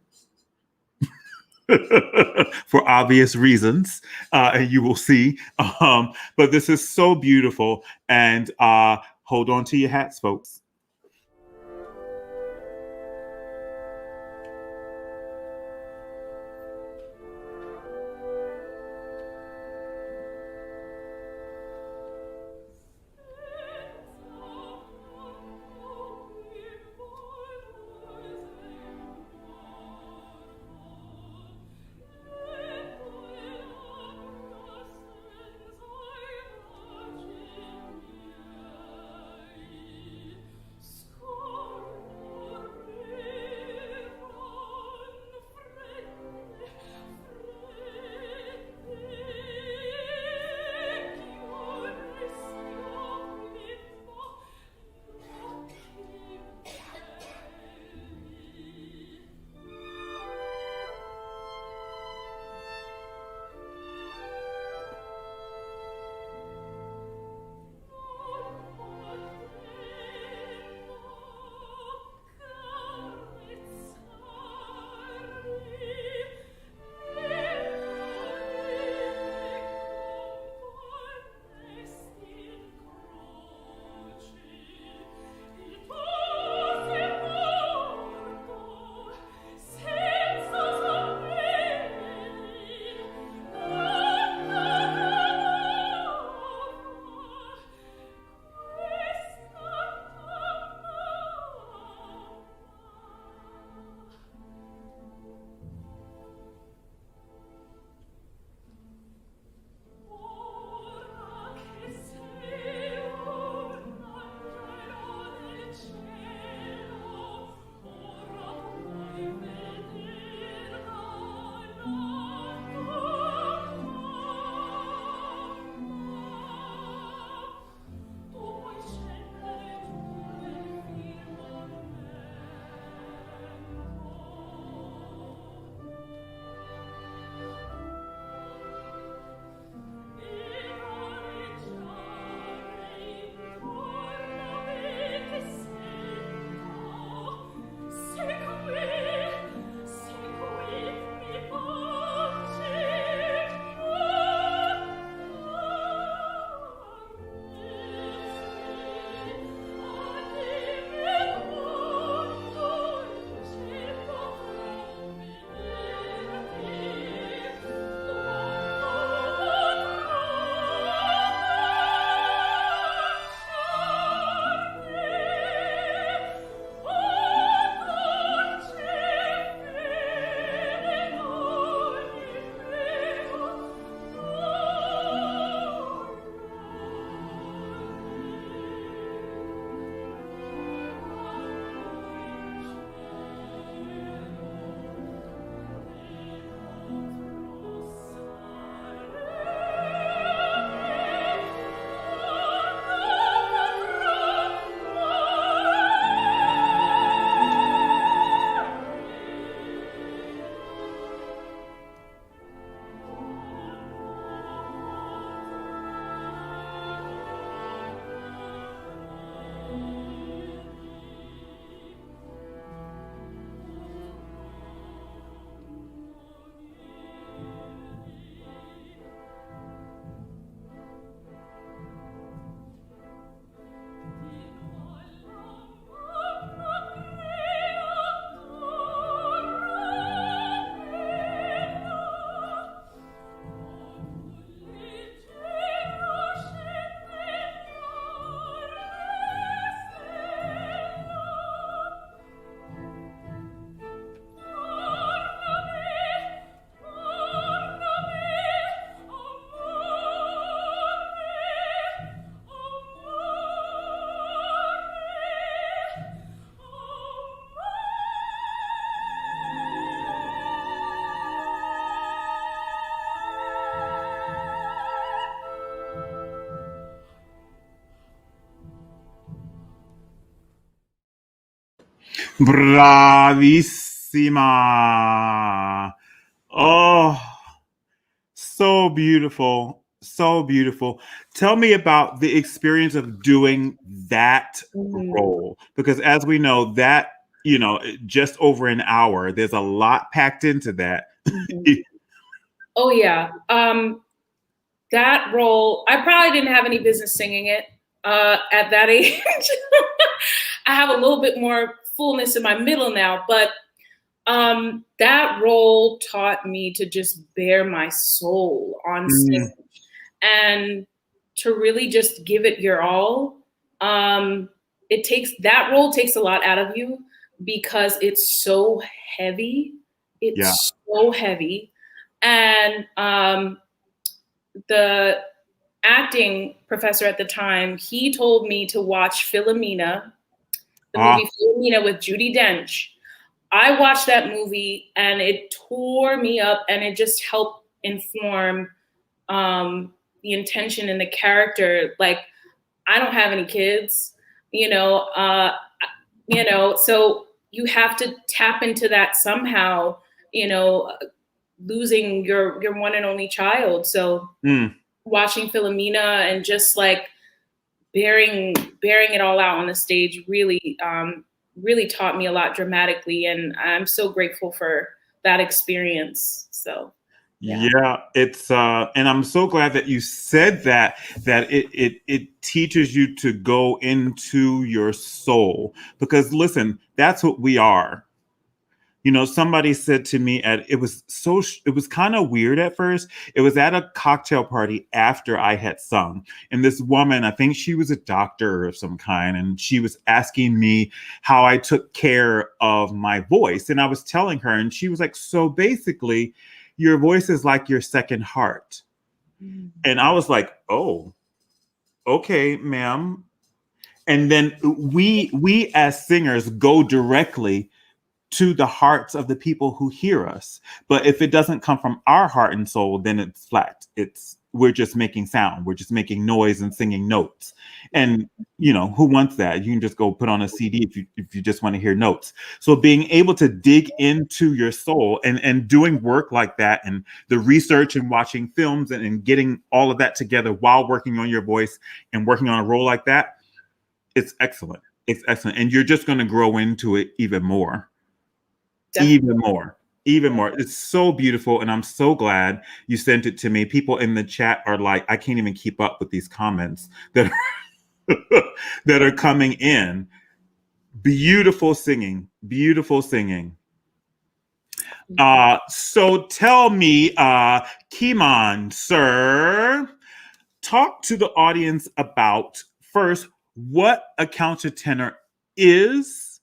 Speaker 1: For obvious reasons, and you will see. But this is so beautiful, and hold on to your hats, folks. Bravissima. Oh, so beautiful. So beautiful. Tell me about the experience of doing that role. Because as we know, that, just over an hour, there's a lot packed into that.
Speaker 2: Oh, yeah. That role, I probably didn't have any business singing it at that age. I have a little bit more fullness in my middle now, but that role taught me to just bare my soul on stage and to really just give it your all. That role takes a lot out of you because it's so heavy. It's so heavy. And the acting professor at the time, he told me to watch Philomena, the movie Philomena with Judi Dench. I watched that movie and it tore me up, and it just helped inform the intention and the character. Like, I don't have any kids, so you have to tap into that somehow, losing your one and only child. So watching Philomena and just like bearing it all out on the stage really taught me a lot dramatically, and I'm so grateful for that experience. So
Speaker 1: yeah, it's and I'm so glad that you said that it teaches you to go into your soul, because listen, that's what we are. Somebody said to me it was kind of weird at first. It was at a cocktail party after I had sung. And this woman, I think she was a doctor of some kind, and she was asking me how I took care of my voice. And I was telling her, and she was like, so basically, your voice is like your second heart. And I was like, oh, okay, ma'am. And then we as singers go directly to the hearts of the people who hear us. But if it doesn't come from our heart and soul, then it's flat. We're just making sound. We're just making noise and singing notes. And who wants that? You can just go put on a CD if you just want to hear notes. So being able to dig into your soul and doing work like that, and the research and watching films and getting all of that together while working on your voice and working on a role like that, it's excellent. It's excellent. And you're just going to grow into it even more. Definitely. Even more. It's so beautiful. And I'm so glad you sent it to me. People in the chat are like, I can't even keep up with these comments that are coming in. Beautiful singing. Beautiful singing. So tell me, Kimon, sir, talk to the audience about first what a countertenor is,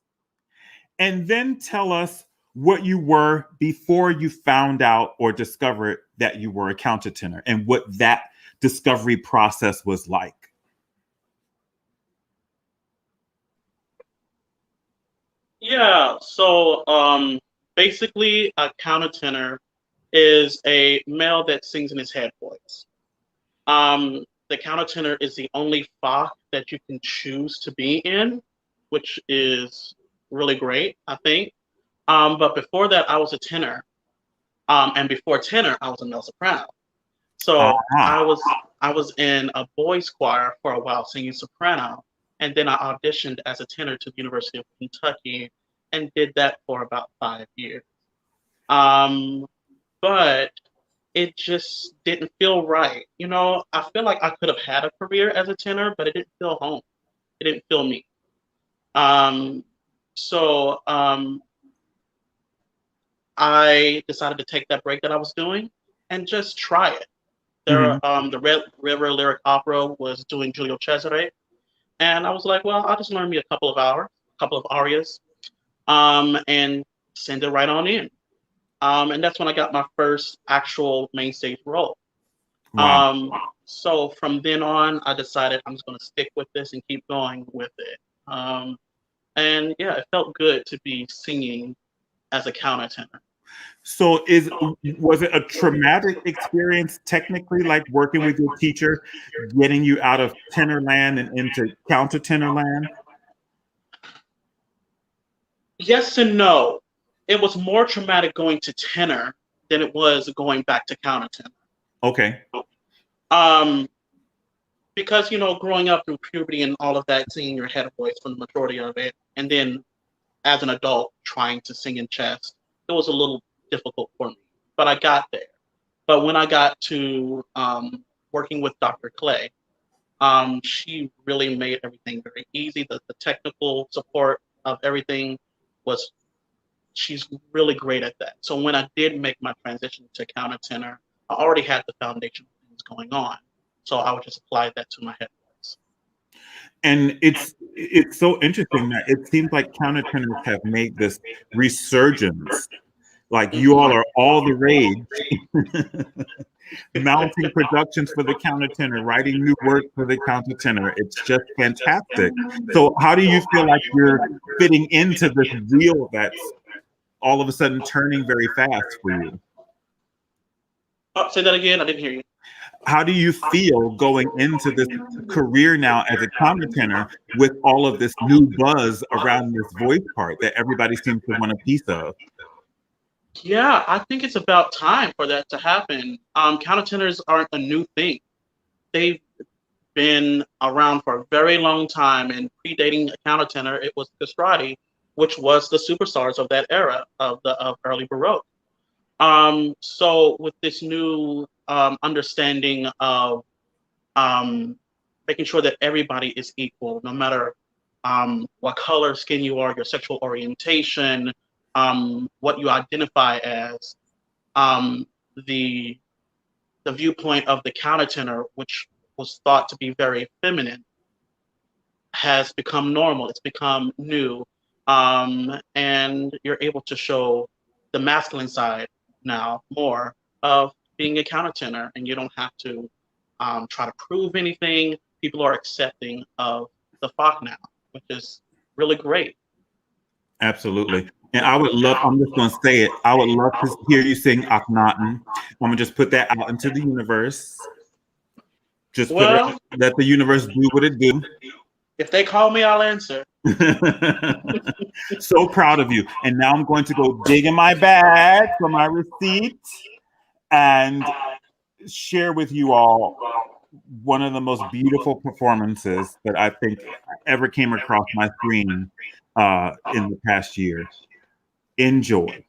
Speaker 1: and then tell us what you were before you found out or discovered that you were a countertenor, and what that discovery process was like.
Speaker 4: Yeah, so basically a countertenor is a male that sings in his head voice. The countertenor is the only fa that you can choose to be in, which is really great, I think. But before that, I was a tenor. And before tenor, I was a mezzo soprano. So I was in a boys choir for a while singing soprano. And then I auditioned as a tenor to the University of Kentucky and did that for about 5 years. But it just didn't feel right. I feel like I could have had a career as a tenor, but it didn't feel home. It didn't feel me. So I decided to take that break that I was doing and just try it. The Red River Lyric Opera was doing Giulio Cesare. And I was like, well, I'll just learn me a couple of arias, and send it right on in. And that's when I got my first actual main stage role. Wow. So from then on, I decided I'm just going to stick with this and keep going with it. And yeah, it felt good to be singing as a countertenor.
Speaker 1: So was it a traumatic experience technically, like working with your teacher, getting you out of tenor land and into countertenor land?
Speaker 4: Yes and no. It was more traumatic going to tenor than it was going back to countertenor.
Speaker 1: Okay.
Speaker 4: Because, growing up through puberty and all of that, singing your head voice for the majority of it, and then as an adult trying to sing in chest, it was a little difficult for me. But I got there. But when I got to working with Dr. Clay, she really made everything very easy. The technical support of everything was, she's really great at that. So when I did make my transition to countertenor, I already had the foundation of things going on. So I would just apply that to my head voice.
Speaker 1: And it's so interesting that it seems like countertenors have made this resurgence. Like you all are all the rage, mounting productions for the countertenor, writing new work for the countertenor. It's just fantastic. So how do you feel like you're fitting into this wheel that's all of a sudden turning very fast for you?
Speaker 4: Oh, say that again. I didn't hear you.
Speaker 1: How do you feel going into this career now as a countertenor with all of this new buzz around this voice part that everybody seems to want a piece of?
Speaker 4: Yeah, I think it's about time for that to happen. Countertenors aren't a new thing. They've been around for a very long time, and predating a countertenor, it was castrati, which was the superstars of that era of early Baroque. So with this new understanding of making sure that everybody is equal, no matter what color skin you are, your sexual orientation, what you identify as, the viewpoint of the countertenor, which was thought to be very feminine, has become normal. It's become new, and you're able to show the masculine side now more of being a countertenor, and you don't have to try to prove anything. People are accepting of the Fach now, which is really great.
Speaker 1: Absolutely. And I would love, I'm just going to say it, I would love to hear you sing Akhenaten. I'm going to just put that out into the universe. Just
Speaker 4: Well,
Speaker 1: let the universe do what it do.
Speaker 4: If they call me, I'll answer.
Speaker 1: So proud of you. And now I'm going to go dig in my bag for my receipt and share with you all one of the most beautiful performances that I think ever came across my screen in the past year. Enjoy.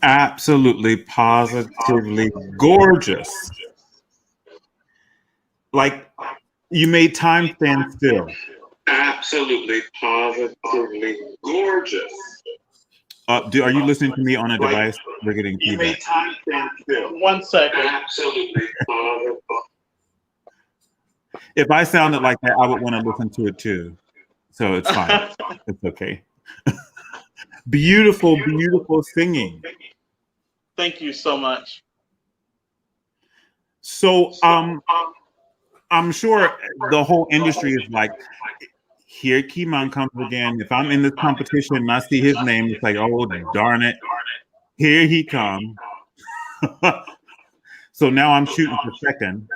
Speaker 1: Absolutely, positively gorgeous. Like you made time stand still.
Speaker 6: Absolutely, positively gorgeous.
Speaker 1: Are you listening to me on a device? We're getting
Speaker 6: You
Speaker 1: feedback.
Speaker 6: made time stand still.
Speaker 4: 1 second.
Speaker 6: Absolutely, positive.
Speaker 1: If I sounded like that, I would want to listen to it too. So it's fine. It's okay. Beautiful, beautiful singing.
Speaker 4: Thank you so much.
Speaker 1: So I'm sure the whole industry is like, here Kimon comes again. If I'm in this competition and I see his name, it's like, oh darn it, here he comes. So now I'm shooting for second.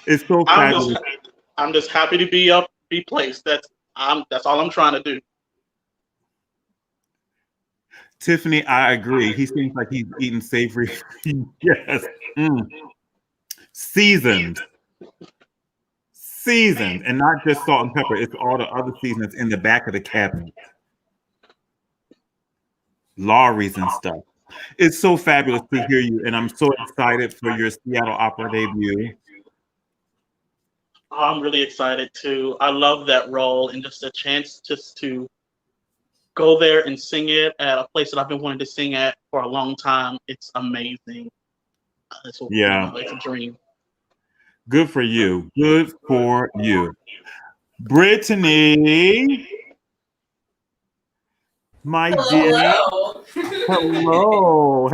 Speaker 1: It's so fabulous.
Speaker 4: I'm just happy to be placed. That's all I'm trying to do.
Speaker 1: Tiffany, I agree. He seems like he's eating savory. Yes. Seasoned, and not just salt and pepper. It's all the other seasonings in the back of the cabinet. Lawry's and stuff. It's so fabulous to hear you, and I'm so excited for your Seattle Opera debut.
Speaker 4: I'm really excited too. I love that role and just a chance just to go there and sing it at a place that I've been wanting to sing at for a long time. It's amazing. It's a dream.
Speaker 1: Good for you. Good for you. Brittany, my dear. Hello.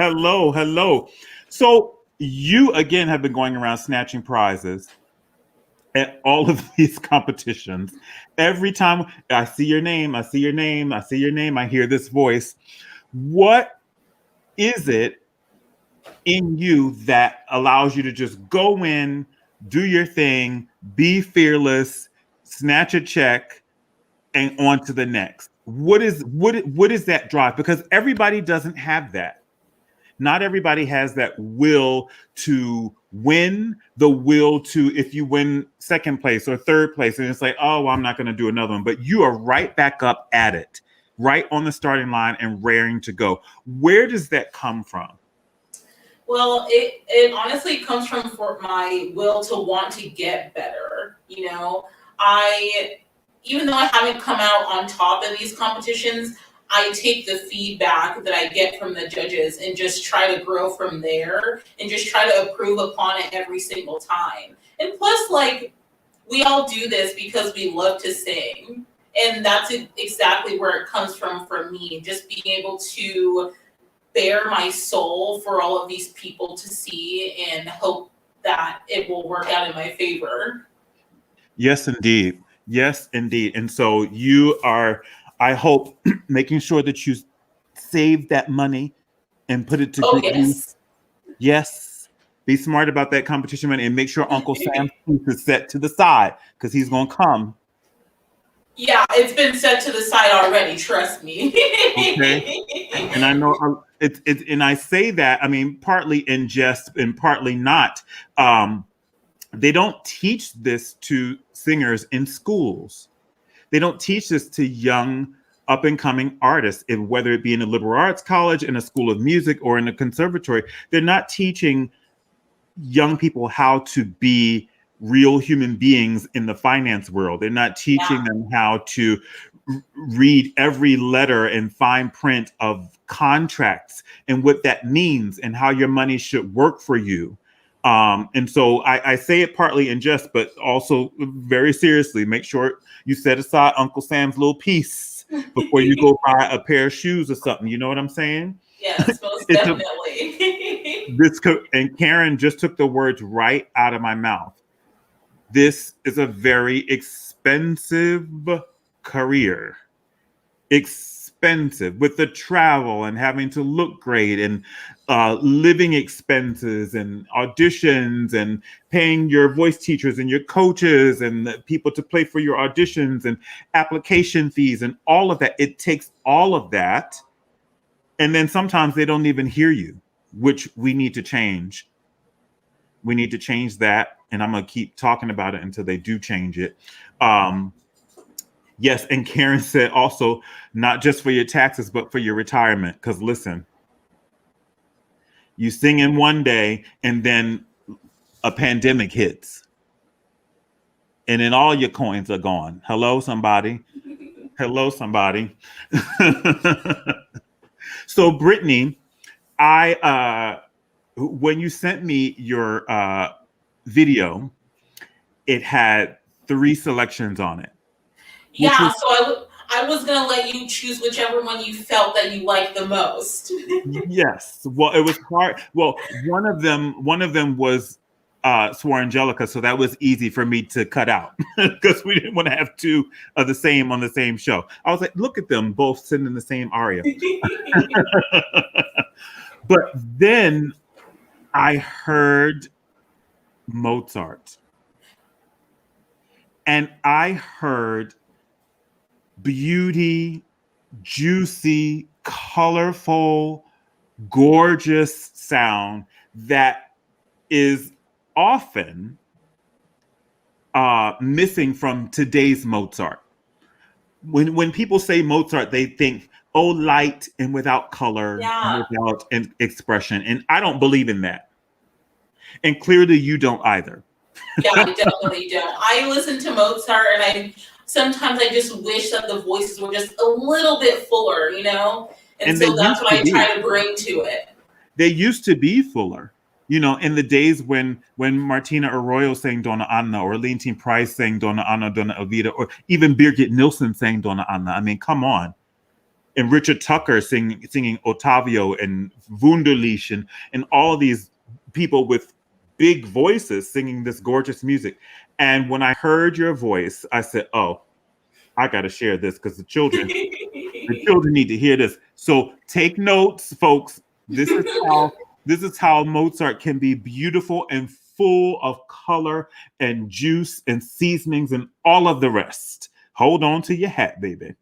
Speaker 1: So you again have been going around snatching prizes at all of these competitions. Every time I see your name, I hear this voice. What is it in you that allows you to just go in, do your thing, be fearless, snatch a check, and on to the next? What is that drive? Because everybody doesn't have that. Not everybody has that will to win, the will to, if you win second place or third place, and it's like, oh, well, I'm not going to do another one. But you are right back up at it, right on the starting line and raring to go. Where does that come from?
Speaker 3: Well, it honestly comes from my will to want to get better. You know, even though I haven't come out on top of these competitions, I take the feedback that I get from the judges and just try to grow from there and just try to improve upon it every single time. And plus, like, we all do this because we love to sing. And that's exactly where it comes from for me, just being able to bare my soul for all of these people to see and hope that it will work out in my favor.
Speaker 1: Yes, indeed. And so you are, I hope, making sure that you save that money and put it to good use. Yes. Be smart about that competition money and make sure Uncle Sam is set to the side because he's going to come.
Speaker 3: Yeah, it's been set to the side already. Trust me.
Speaker 1: Okay. And I know and I say that, I mean, partly in jest and partly not. They don't teach this to singers in schools. They don't teach this to young up and coming artists, whether it be in a liberal arts college, in a school of music, or in a conservatory. They're not teaching young people how to be real human beings in the finance world. They're not teaching them how to read every letter and fine print of contracts and what that means and how your money should work for you. And so I say it partly in jest, but also very seriously. Make sure you set aside Uncle Sam's little piece before you go buy a pair of shoes or something. You know what I'm saying?
Speaker 3: Yes, most definitely.
Speaker 1: And Karen just took the words right out of my mouth. This is a very expensive career. Expensive with the travel and having to look great and living expenses and auditions and paying your voice teachers and your coaches and the people to play for your auditions and application fees and all of that. It takes all of that. And then sometimes they don't even hear you, which we need to change. We need to change that. And I'm going to keep talking about it until they do change it. Yes, and Karen said also, not just for your taxes, but for your retirement. Because listen, you sing in one day and then a pandemic hits. And then all your coins are gone. Hello, somebody. Hello, somebody. So, Brittany, when you sent me your video, it had 3 selections on it.
Speaker 3: Yeah, so I was gonna let you choose whichever one you felt that you liked the most.
Speaker 1: Yes. Well, it was hard. Well, one of them was Swore Angelica, so that was easy for me to cut out because we didn't want to have 2 of the same on the same show. I was like, look at them both singing the same aria. But then I heard Mozart, and I heard beauty, juicy, colorful, gorgeous sound that is often missing from today's Mozart. When people say Mozart, they think, oh, light and without color,
Speaker 3: Yeah.
Speaker 1: and without expression. And I don't believe in that. And clearly you don't either.
Speaker 3: Yeah, I definitely don't. I listen to Mozart and sometimes I just wish that the voices were just a little bit fuller, you know? And so that's what I try to bring to it.
Speaker 1: They used to be fuller. You know, in the days when Martina Arroyo sang Donna Anna, or Leontine Price sang Donna Anna, Donna Elvira, or even Birgit Nilsson sang Donna Anna. I mean, come on. And Richard Tucker singing Ottavio and Wunderlich and all these people with big voices singing this gorgeous music. And when I heard your voice, I said, oh, I got to share this because the children need to hear this. So take notes, folks. This is how Mozart can be beautiful and full of color and juice and seasonings and all of the rest. Hold on to your hat, baby.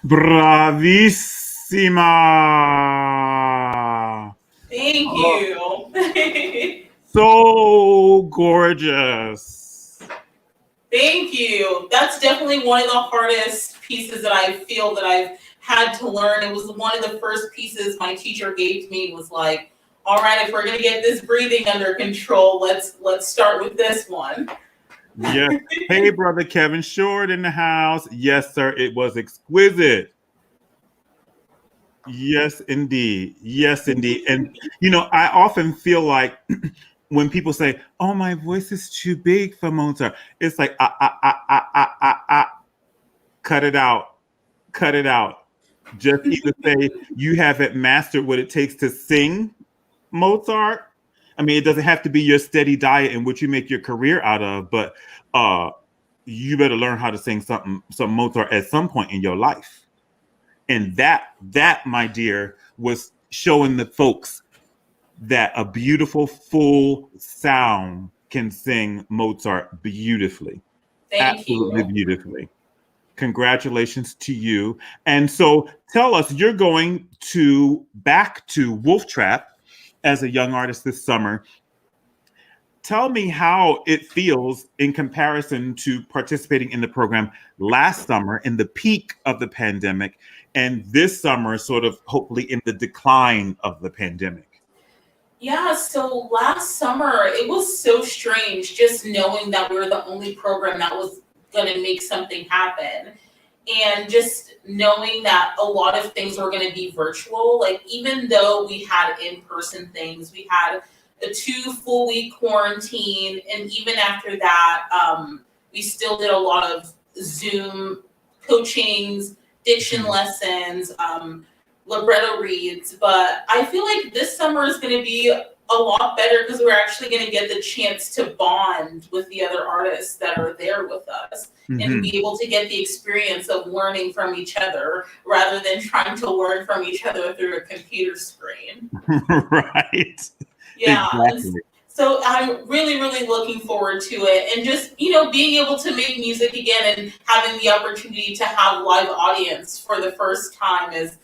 Speaker 1: Bravissima.
Speaker 3: Thank you.
Speaker 1: So gorgeous.
Speaker 3: Thank you. That's definitely one of the hardest pieces that I feel that I've had to learn. It was one of the first pieces my teacher gave to me, was like, all right, if we're gonna get this breathing under control, let's start with this one.
Speaker 1: Yes. Hey, brother Kevin Short in the house. Yes, sir. It was exquisite. Yes, indeed. Yes, indeed. And I often feel like when people say, "Oh, my voice is too big for Mozart," it's like, cut it out, cut it out. Just either say you haven't mastered what it takes to sing Mozart. I mean, it doesn't have to be your steady diet in which you make your career out of, but you better learn how to sing some Mozart at some point in your life. And that, my dear, was showing the folks that a beautiful, full sound can sing Mozart beautifully. Absolutely beautifully. Congratulations to you. And so tell us, you're going back to Wolf Trap as a young artist this summer. Tell me how it feels in comparison to participating in the program last summer in the peak of the pandemic, and this summer sort of hopefully in the decline of the pandemic.
Speaker 3: Yeah, so last summer, it was so strange just knowing that we were the only program that was going to make something happen. And just knowing that a lot of things were going to be virtual. Like, even though we had in-person things, we had a 2 full week quarantine. And even after that, we still did a lot of Zoom coachings, diction lessons, libretto reads. But I feel like this summer is going to be a lot better because we're actually going to get the chance to bond with the other artists that are there with us and be able to get the experience of learning from each other rather than trying to learn from each other through a computer screen.
Speaker 1: Right.
Speaker 3: Yeah.
Speaker 1: Exactly.
Speaker 3: So I'm really, really looking forward to it. And just, being able to make music again and having the opportunity to have live audience for the first time is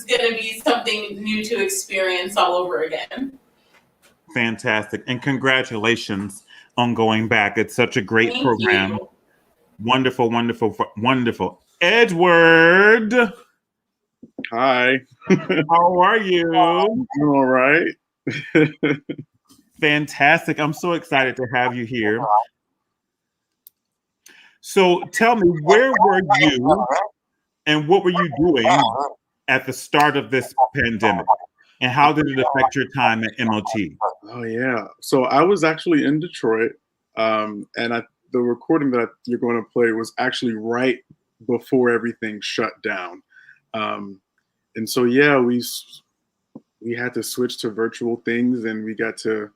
Speaker 3: going to be something new to experience all over again.
Speaker 1: Fantastic. And congratulations on going back. It's such a great program.
Speaker 3: You.
Speaker 1: Wonderful, wonderful, wonderful. Edward.
Speaker 5: Hi.
Speaker 1: How are you?
Speaker 5: I'm all right.
Speaker 1: Fantastic. I'm so excited to have you here. So tell me, where were you and what were you doing at the start of this pandemic? And how did it affect your time at MOT?
Speaker 5: Oh, yeah. So I was actually in Detroit, and the recording that you're going to play was actually right before everything shut down. And so, yeah, we had to switch to virtual things, and we got to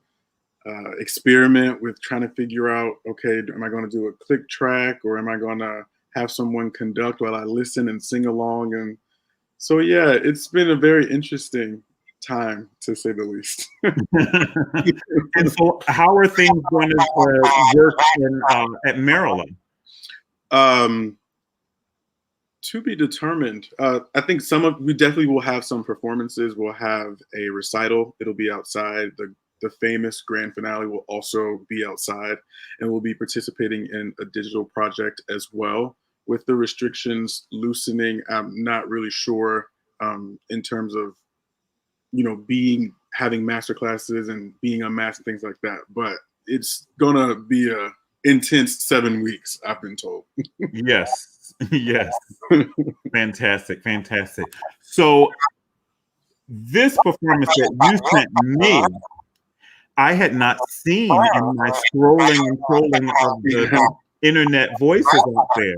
Speaker 5: experiment with trying to figure out, okay, am I going to do a click track, or am I going to have someone conduct while I listen and sing along? And so, yeah, it's been a very interesting time, to say the least.
Speaker 1: And so how are things going to work at Maryland?
Speaker 5: To be determined. I think we definitely will have some performances. We'll have a recital. It'll be outside. The famous grand finale will also be outside, and we'll be participating in a digital project as well. With the restrictions loosening, I'm not really sure in terms of having master classes and being unmasked, things like that. But it's gonna be a intense 7 weeks, I've been told.
Speaker 1: Yes. Yes. Fantastic. Fantastic. So this performance that you sent me, I had not seen in my scrolling and trolling of the internet voices out there.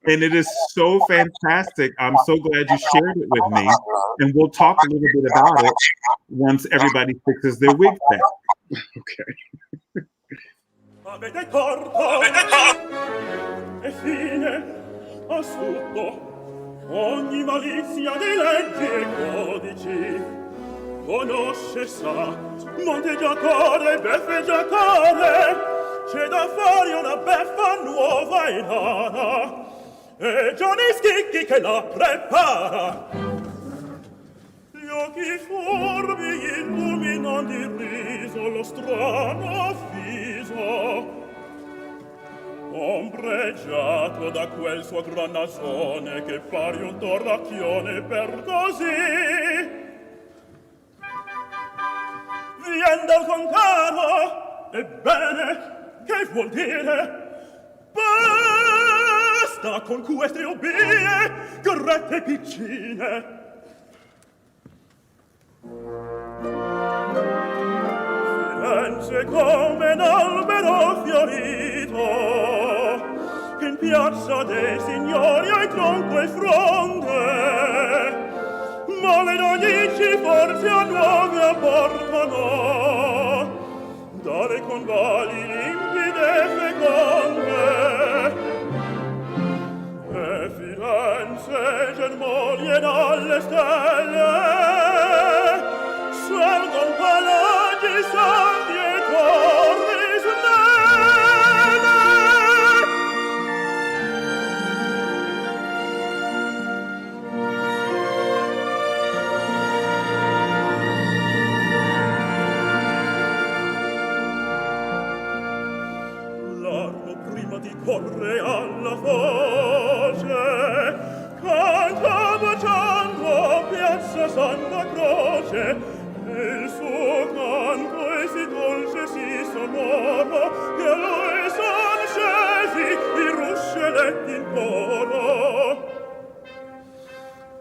Speaker 1: And it is so fantastic. I'm so glad you shared it with me. And we'll talk a little bit about it once everybody fixes their wigs back.
Speaker 5: Okay.
Speaker 7: Avete torto, e fine, assurdo, ogni malizia di leggi e codici, conosce sa, monteggiatore, beffeggiatore, c'è da fare una beffa nuova e nana, e Johnny Schicchi che la prepara. Gli occhi furbi illuminano il riso, lo strano viso, ombreggiato da quel suo gran nasone che pari un torracchione per così. Vien dal concaro, ebbene, che vuol dire? Basta con queste obbie, grette piccine. Firenze come un albero fiorito, che in piazza dei signori hai tronco e fronde, ma le radici forse a nuove apportano, dalle convalli limpide e feconde. E Firenze germoglie dalle stelle, salgon palagi saldi e torri snelle. L'armo prima di corre alla voce, canta baciando piazza Santa Croce, e il suo canto è sì dolce, sì sonoro, che a lui son scesi i ruscelletti in coro.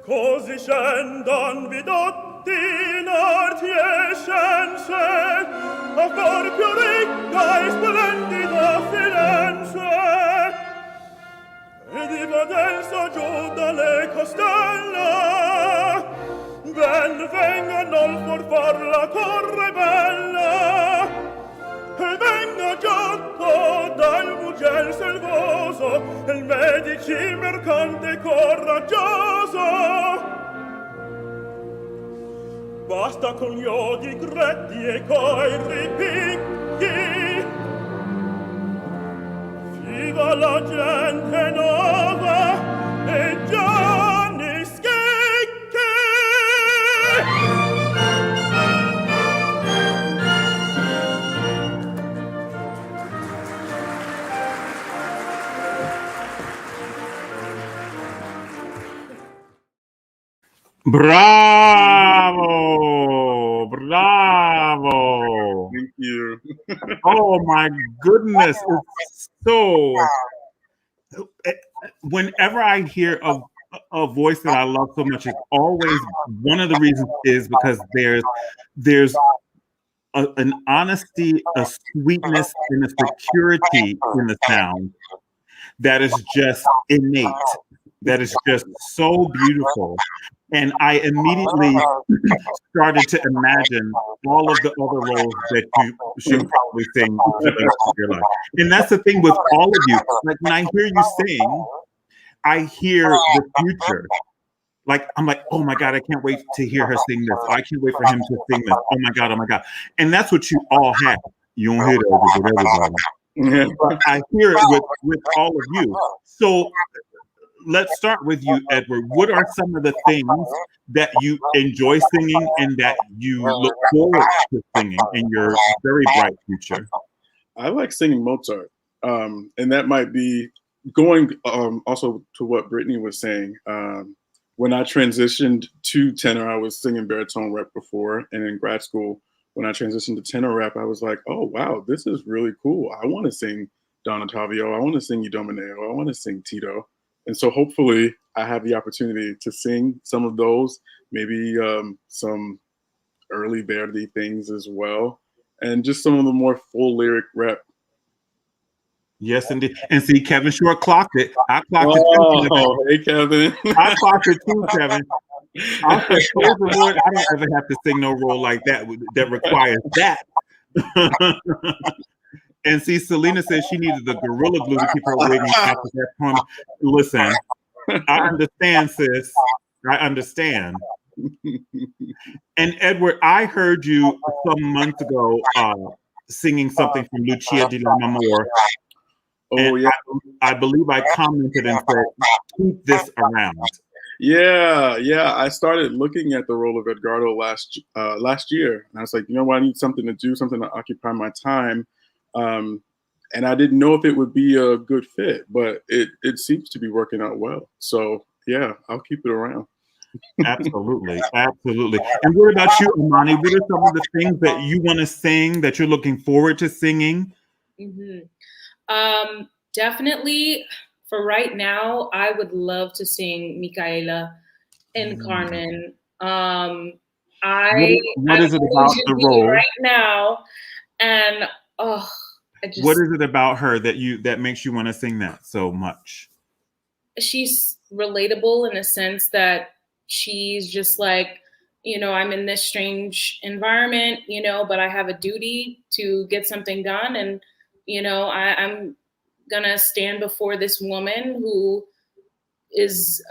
Speaker 7: Così scendan vidotti in arti e scienze, a far più ricca e splendida Firenze. E di Badenza giù dalle castelle, ben vengano al forfar la torre bella, e venga Giotto dal Mugel selvoso, e il Medici mercante coraggioso. Basta con gli odi gretti e coi ripicchi, viva la gente nuova e Gianni Schicchi.
Speaker 1: Bravo! Bravo!
Speaker 5: Thank you.
Speaker 1: Oh my goodness. It's so whenever I hear a voice that I love so much, it's always one of the reasons is because there's an honesty, a sweetness, and a security in the sound that is just innate, that is just so beautiful. And I immediately started to imagine all of the other roles that you should probably sing for the rest of your life. And that's the thing with all of you. Like when I hear you sing, I hear the future. Like I'm like, oh my God, I can't wait to hear her sing this. I can't wait for him to sing this. Oh my God, oh my God. And that's what you all have. You don't hear that with everybody. But I hear it with all of you. So let's start with you, Edward. What are some of the things that you enjoy singing and that you look forward to singing in your very bright future?
Speaker 5: I like singing Mozart. And that might be going also to what Brittany was saying. When I transitioned to tenor, I was singing baritone rep before. And in grad school, when I transitioned to tenor rep, I was like, oh, wow, this is really cool. I want to sing Don Ottavio. I want to sing Idomeneo. I want to sing Tito. And so hopefully I have the opportunity to sing some of those, maybe some early Verdi things as well, and just some of the more full lyric rep.
Speaker 1: Yes, indeed. And see, Kevin Short clocked it. I clocked it too.
Speaker 5: Oh, hey, Kevin.
Speaker 1: I clocked it too, Kevin. I don't ever have to sing no role like that requires that. And see, Selena said she needed the Gorilla Glue to keep her waiting after that poem. Listen, I understand, sis. I understand. And Edward, I heard you some months ago singing something from Lucia di Lammermoor.
Speaker 5: Oh, yeah.
Speaker 1: I believe I commented and said, keep this around.
Speaker 5: Yeah. I started looking at the role of Edgardo last year, and I was like, you know what, I need something to do, something to occupy my time, and I didn't know if it would be a good fit, but it seems to be working out well. So yeah, I'll keep it around.
Speaker 1: Absolutely. And what about you, Amani? What are some of the things that you want to sing that you're looking forward to singing?
Speaker 2: Definitely. For right now, I would love to sing Micaela in Carmen.
Speaker 1: What is it about the role
Speaker 2: right now? And
Speaker 1: what is it about her that makes you want to sing that so much?
Speaker 2: She's relatable in a sense that she's just like, I'm in this strange environment, but I have a duty to get something done. And, I'm gonna stand before this woman who is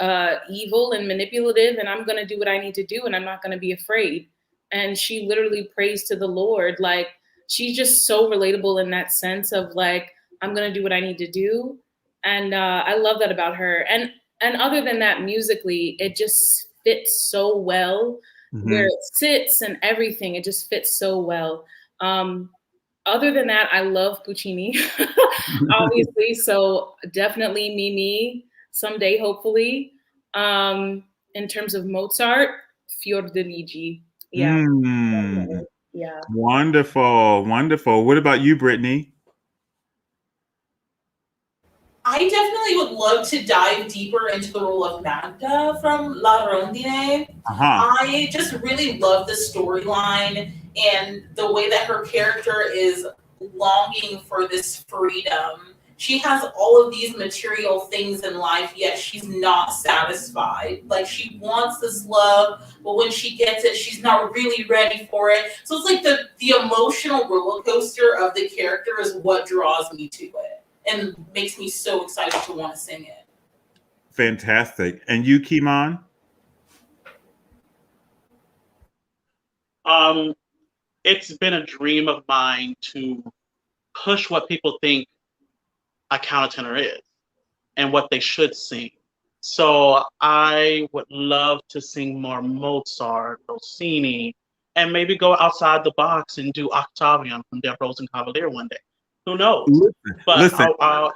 Speaker 2: evil and manipulative, and I'm gonna do what I need to do, and I'm not gonna be afraid. And she literally prays to the Lord. Like, she's just so relatable in that sense of like, I'm gonna do what I need to do. And I love that about her. And other than that, musically, it just fits so well where it sits and everything. It just fits so well. Other than that, I love Puccini, obviously. So definitely Mimi someday, hopefully. In terms of Mozart, Fiordiligi. Yeah. Yeah.
Speaker 1: Wonderful. What about you, Brittany?
Speaker 3: I definitely would love to dive deeper into the role of Magda from La Rondine. I just really love the storyline and the way that her character is longing for this freedom. She has all of these material things in life, yet she's not satisfied. Like, she wants this love, but when she gets it, she's not really ready for it. So it's like the emotional roller coaster of the character is what draws me to it and makes me so excited to want to sing it.
Speaker 1: Fantastic. And you, Kimon?
Speaker 4: It's been a dream of mine to push what people think a countertenor is and what they should sing. So I would love to sing more Mozart, Rossini, and maybe go outside the box and do Octavian from Der Rosenkavalier one day. Who knows?
Speaker 1: Listen, I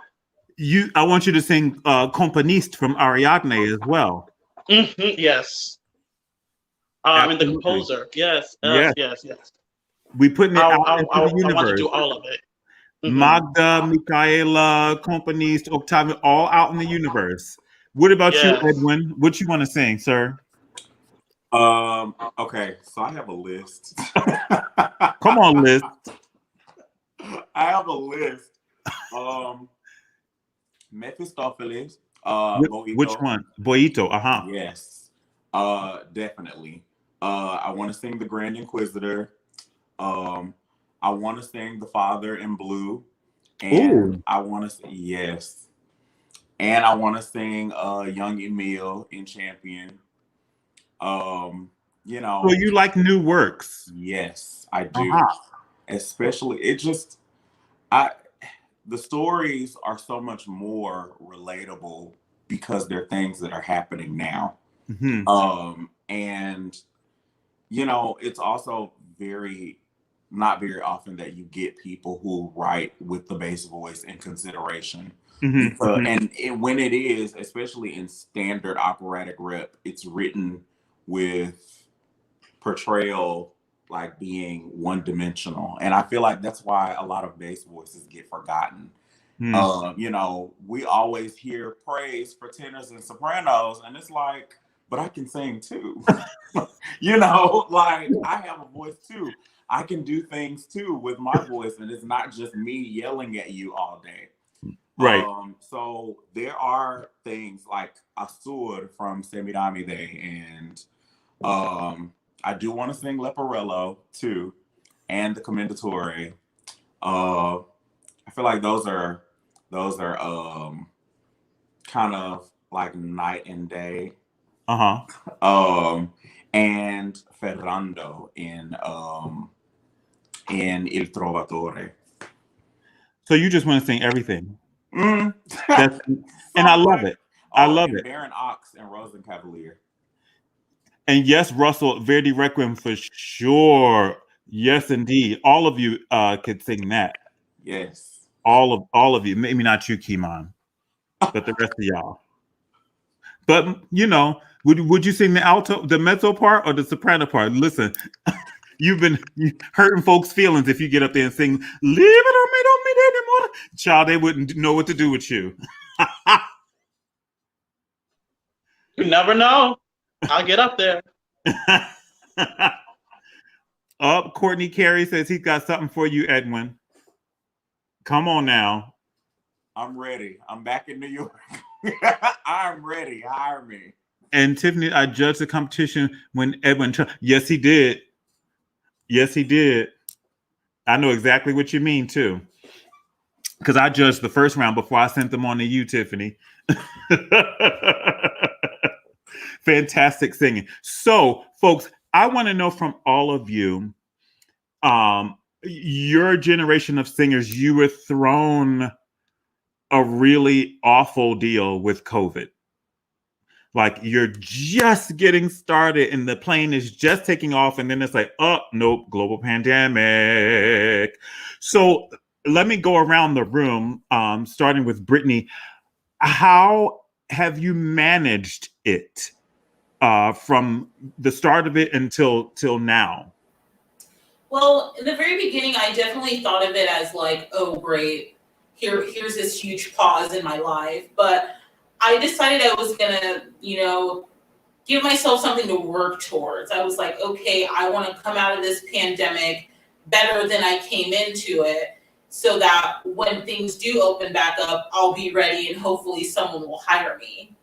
Speaker 1: want you to sing Componiste from Ariadne as well.
Speaker 4: Yes. And the composer. Yes.
Speaker 1: We putting it out into the universe.
Speaker 4: I want to do all of it.
Speaker 1: Magda, Micaela, Componiste, Octavian, all out in the universe. What about you, Edwin? What you want to sing, sir?
Speaker 6: Okay, so I have a list.
Speaker 1: Come on, list.
Speaker 6: I have a list. Mephistopheles.
Speaker 1: Which one? Boito.
Speaker 6: Yes. Definitely. I want to sing the Grand Inquisitor. I want to sing The Father in Blue. And I want to sing, yes. And I want to sing Young Emile in Champion. So
Speaker 1: you like new works?
Speaker 6: Yes, I do. Especially, the stories are so much more relatable because they're things that are happening now. And it's also not very often that you get people who write with the bass voice in consideration. And when it is, especially in standard operatic rep, it's written with portrayal like being one-dimensional. And I feel like that's why a lot of bass voices get forgotten. We always hear praise for tenors and sopranos, and it's like, but I can sing too. Like, I have a voice too. I can do things too with my voice, and it's not just me yelling at you all day.
Speaker 1: Right.
Speaker 6: So there are things like Asur from Semiramide, and I do want to sing Leporello too, and the Commendatore. I feel like those are kind of like night and day. And Ferrando in Il Trovatore.
Speaker 1: So you just want to sing everything?
Speaker 6: Mm.
Speaker 1: That's, and I love it. I love it.
Speaker 6: Baron Ox and Rosencavalier.
Speaker 1: And yes, Russell, Verdi Requiem for sure. Yes, indeed. All of you could sing that.
Speaker 6: Yes.
Speaker 1: All of you. Maybe not you, Kimon, but the rest of y'all. But you know, would you sing the mezzo part, or the soprano part? Listen, you've been hurting folks' feelings if you get up there and sing "Leave it on me, don't need anymore." Child, they wouldn't know what to do with you.
Speaker 4: You never know. I'll get up there.
Speaker 1: Courtney Carey says he's got something for you, Edwin. Come on now.
Speaker 6: I'm ready. I'm back in New York. I'm ready. Hire me.
Speaker 1: And Tiffany, I judged the competition when Edwin. Yes, he did. Yes, he did. I know exactly what you mean too, because I judged the first round before I sent them on to you, Tiffany. Fantastic singing. So, folks, I want to know from all of you, your generation of singers, you were thrown a really awful deal with COVID. Like, you're just getting started and the plane is just taking off, and then it's like, oh, nope, global pandemic. So let me go around the room, starting with Brittany. How have you managed it from the start of it until now?
Speaker 3: Well, in the very beginning, I definitely thought of it as like, oh, great, here's this huge pause in my life. But I decided I was gonna, give myself something to work towards. I was like, okay, I want to come out of this pandemic better than I came into it, so that when things do open back up, I'll be ready and hopefully someone will hire me.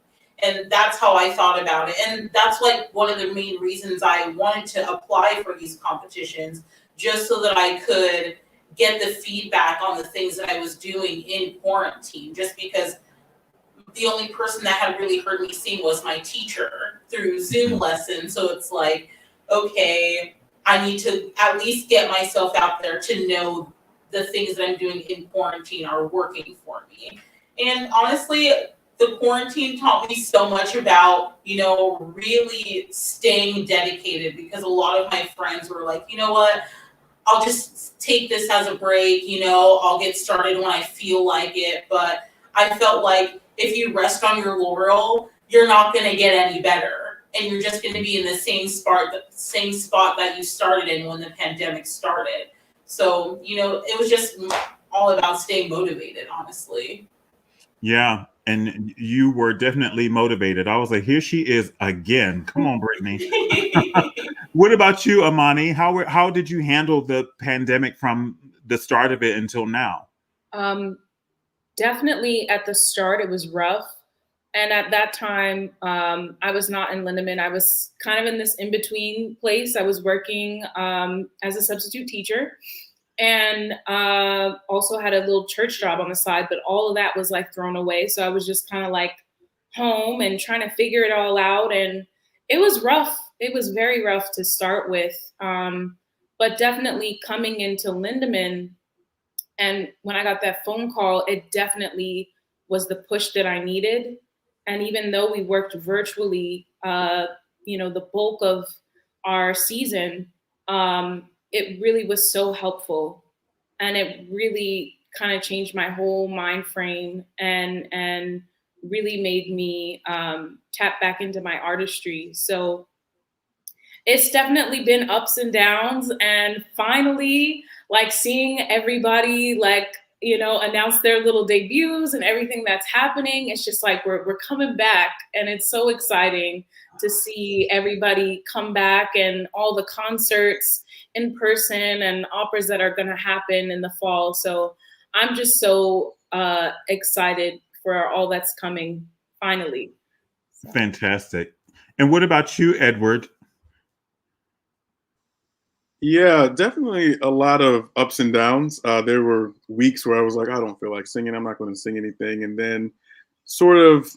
Speaker 3: And that's how I thought about it. And that's like one of the main reasons I wanted to apply for these competitions, just so that I could get the feedback on the things that I was doing in quarantine, just because the only person that had really heard me sing was my teacher through Zoom lessons. So it's like, okay, I need to at least get myself out there to know the things that I'm doing in quarantine are working for me. And honestly, the quarantine taught me so much about, really staying dedicated, because a lot of my friends were like, you know what, I'll just take this as a break, I'll get started when I feel like it. But I felt like if you rest on your laurel, you're not going to get any better. And you're just going to be in the same spot that you started in when the pandemic started. So, it was just all about staying motivated, honestly.
Speaker 1: Yeah. And you were definitely motivated. I was like, here she is again. Come on, Brittany. What about you, Amani? How did you handle the pandemic from the start of it until now?
Speaker 2: Definitely at the start, it was rough. And at that time, I was not in Lindemann. I was kind of in this in-between place. I was working as a substitute teacher, and also had a little church job on the side, but all of that was like thrown away. So I was just kind of like home and trying to figure it all out. And it was rough. It was very rough to start with. But definitely coming into Lindemann, and when I got that phone call, it definitely was the push that I needed. And even though we worked virtually, the bulk of our season, it really was so helpful. And it really kind of changed my whole mind frame and really made me tap back into my artistry. So it's definitely been ups and downs. And finally, like seeing everybody announce their little debuts and everything that's happening, it's just like we're coming back, and it's so exciting to see everybody come back and all the concerts in person and operas that are going to happen in the fall. So I'm just so excited for all that's coming finally.
Speaker 1: Fantastic. And what about you, Edward?
Speaker 5: Yeah, definitely a lot of ups and downs. There were weeks where I was like, I don't feel like singing. I'm not going to sing anything. And then sort of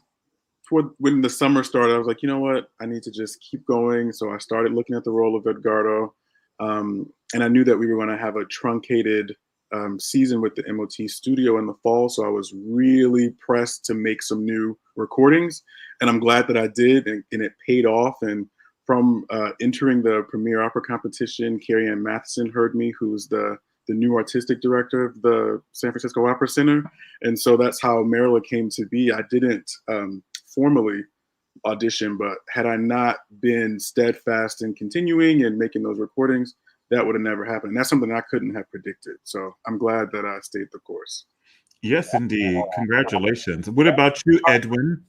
Speaker 5: when the summer started, I was like, you know what? I need to just keep going. So I started looking at the role of Edgardo. And I knew that we were going to have a truncated season with the MOT studio in the fall. So I was really pressed to make some new recordings. And I'm glad that I did, and it paid off. And from entering the Premier Opera competition, Carrie Ann Matheson heard me, who's the new artistic director of the San Francisco Opera Center. And so that's how Murrah came to be. I didn't formally audition, but had I not been steadfast in continuing and making those recordings, that would have never happened. And that's something I couldn't have predicted. So I'm glad that I stayed the course.
Speaker 1: Yes, indeed. Congratulations. What about you, Edwin?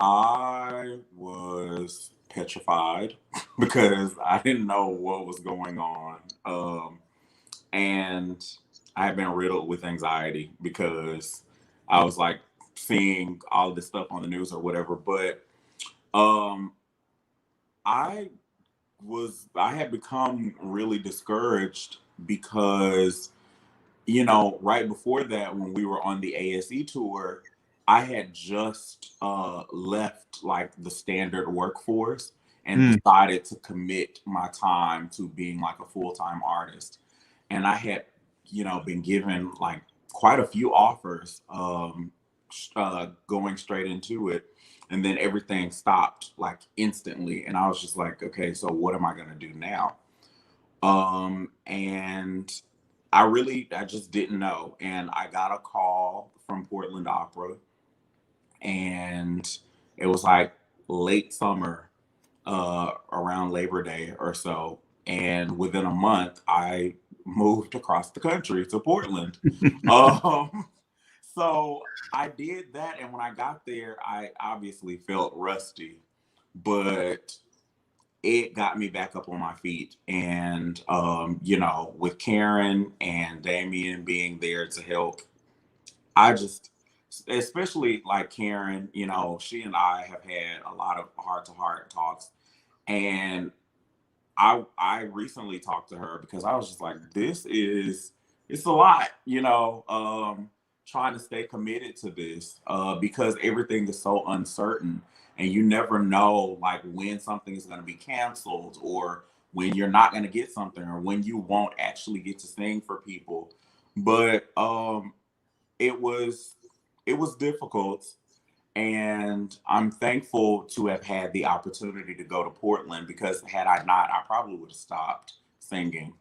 Speaker 6: I was petrified because I didn't know what was going on. And I had been riddled with anxiety because I was like seeing all this stuff on the news or whatever. But I had become really discouraged because, you know, right before that, when we were on the ASE tour, I had just left like the standard workforce and decided to commit my time to being like a full-time artist. And I had, you know, been given like quite a few offers going straight into it. And then everything stopped like instantly. And I was just like, okay, so what am I going to do now? And I just didn't know. And I got a call from Portland Opera, and it was like late summer, around Labor Day or so. And within a month, I moved across the country to Portland. So I did that. And when I got there, I obviously felt rusty, but it got me back up on my feet. And, you know, with Karen and Damien being there to help, especially like Karen, you know, she and I have had a lot of heart-to-heart talks. And I recently talked to her because I was just like, it's a lot, you know, trying to stay committed to this because everything is so uncertain, and you never know like when something is going to be canceled, or when you're not going to get something, or when you won't actually get to sing for people. But it was difficult, and I'm thankful to have had the opportunity to go to Portland, because had I not, I probably would have stopped singing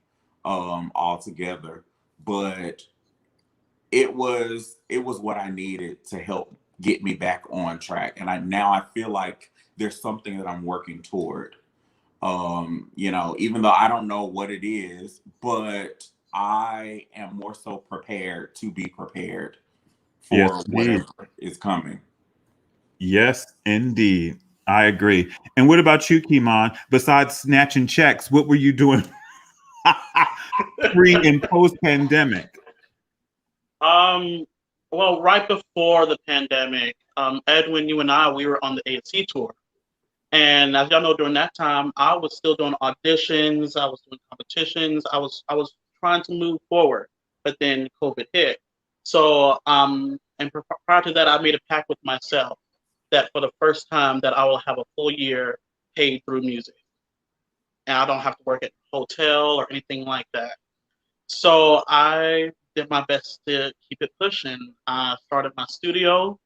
Speaker 6: altogether. But it was what I needed to help get me back on track. And now I feel like there's something that I'm working toward. You know, even though I don't know what it is, but I am more so prepared to be prepared for whatever is coming.
Speaker 1: Yes, indeed. I agree. And what about you, Kimon? Besides snatching checks, what were you doing pre and post pandemic?
Speaker 4: Well, right before the pandemic, Edwin, you and I, we were on the ASC tour. And as y'all know, during that time, I was still doing auditions, I was doing competitions, I was trying to move forward, but then COVID hit. So, and prior to that, I made a pact with myself that for the first time that I will have a full year paid through music. And I don't have to work at a hotel or anything like that. So I did my best to keep it pushing. I started my studio,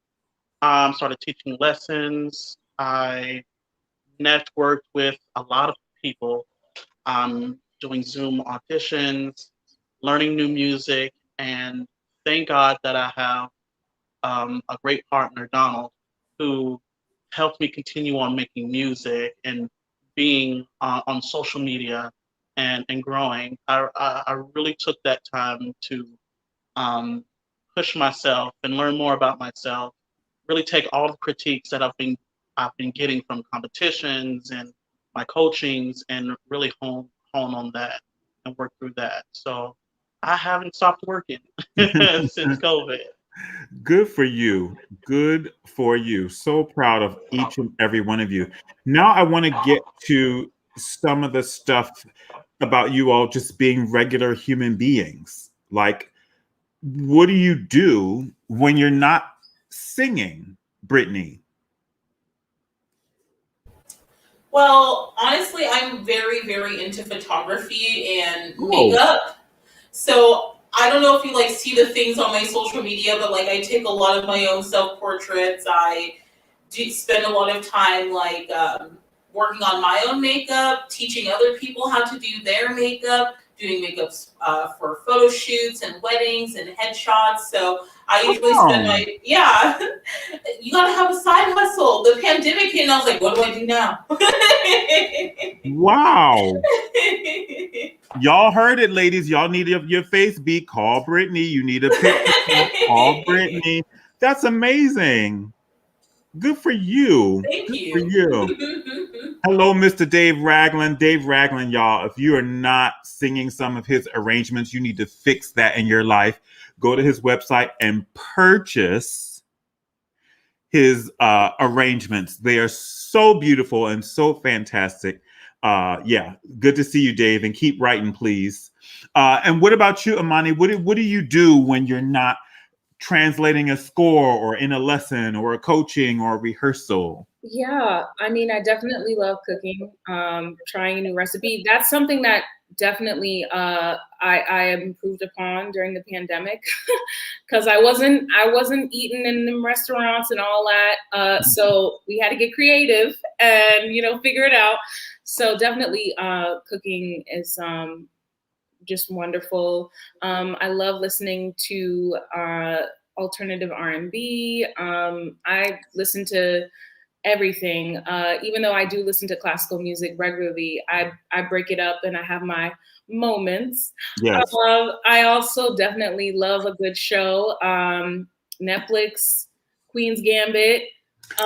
Speaker 4: started teaching lessons. I networked with a lot of people, doing Zoom auditions, learning new music, and thank God that I have a great partner, Donald, who helped me continue on making music and being on social media and growing. I really took that time to push myself and learn more about myself, really take all the critiques that I've been getting from competitions and my coachings, and really hone on that and work through that. So I haven't stopped working since COVID.
Speaker 1: Good for you. Good for you. So proud of each and every one of you. Now I want to get to some of the stuff about you all just being regular human beings. Like, what do you do when you're not singing, Brittany?
Speaker 3: Well, honestly, I'm very, very into photography and
Speaker 1: Oh,
Speaker 3: makeup. So I don't know if you like see the things on my social media, but like I take a lot of my own self portraits. I do spend a lot of time like working on my own makeup, teaching other people how to do their makeup, doing makeups for photo shoots and weddings and headshots. So I usually spend
Speaker 1: wow.
Speaker 3: my you gotta have a side hustle. The pandemic hit, and I was like, what do I do now?
Speaker 1: Wow. Y'all heard it, ladies. Y'all need your face beat. Call Brittany. You need a picture. Call Brittany. That's amazing. Good for you.
Speaker 3: Thank
Speaker 1: Good for
Speaker 3: you.
Speaker 1: you. Hello, Mr. Dave Ragland. Dave Ragland, y'all, if you are not singing some of his arrangements, you need to fix that in your life. Go to his website and purchase his arrangements. They are so beautiful and so fantastic. Yeah, good to see you, Dave, and keep writing, please. And what about you, Amani? What do you do when you're not translating a score or in a lesson or a coaching or a rehearsal?
Speaker 2: Yeah, I mean, I definitely love cooking, trying a new recipe. That's something that definitely I improved upon during the pandemic because I wasn't eating in them restaurants and all that. So we had to get creative and figure it out. So definitely cooking is just wonderful. I love listening to alternative R&B. I listen to everything. Even though I do listen to classical music regularly, I break it up and I have my moments.
Speaker 1: Yes.
Speaker 2: I also definitely love a good show. Netflix, Queen's Gambit.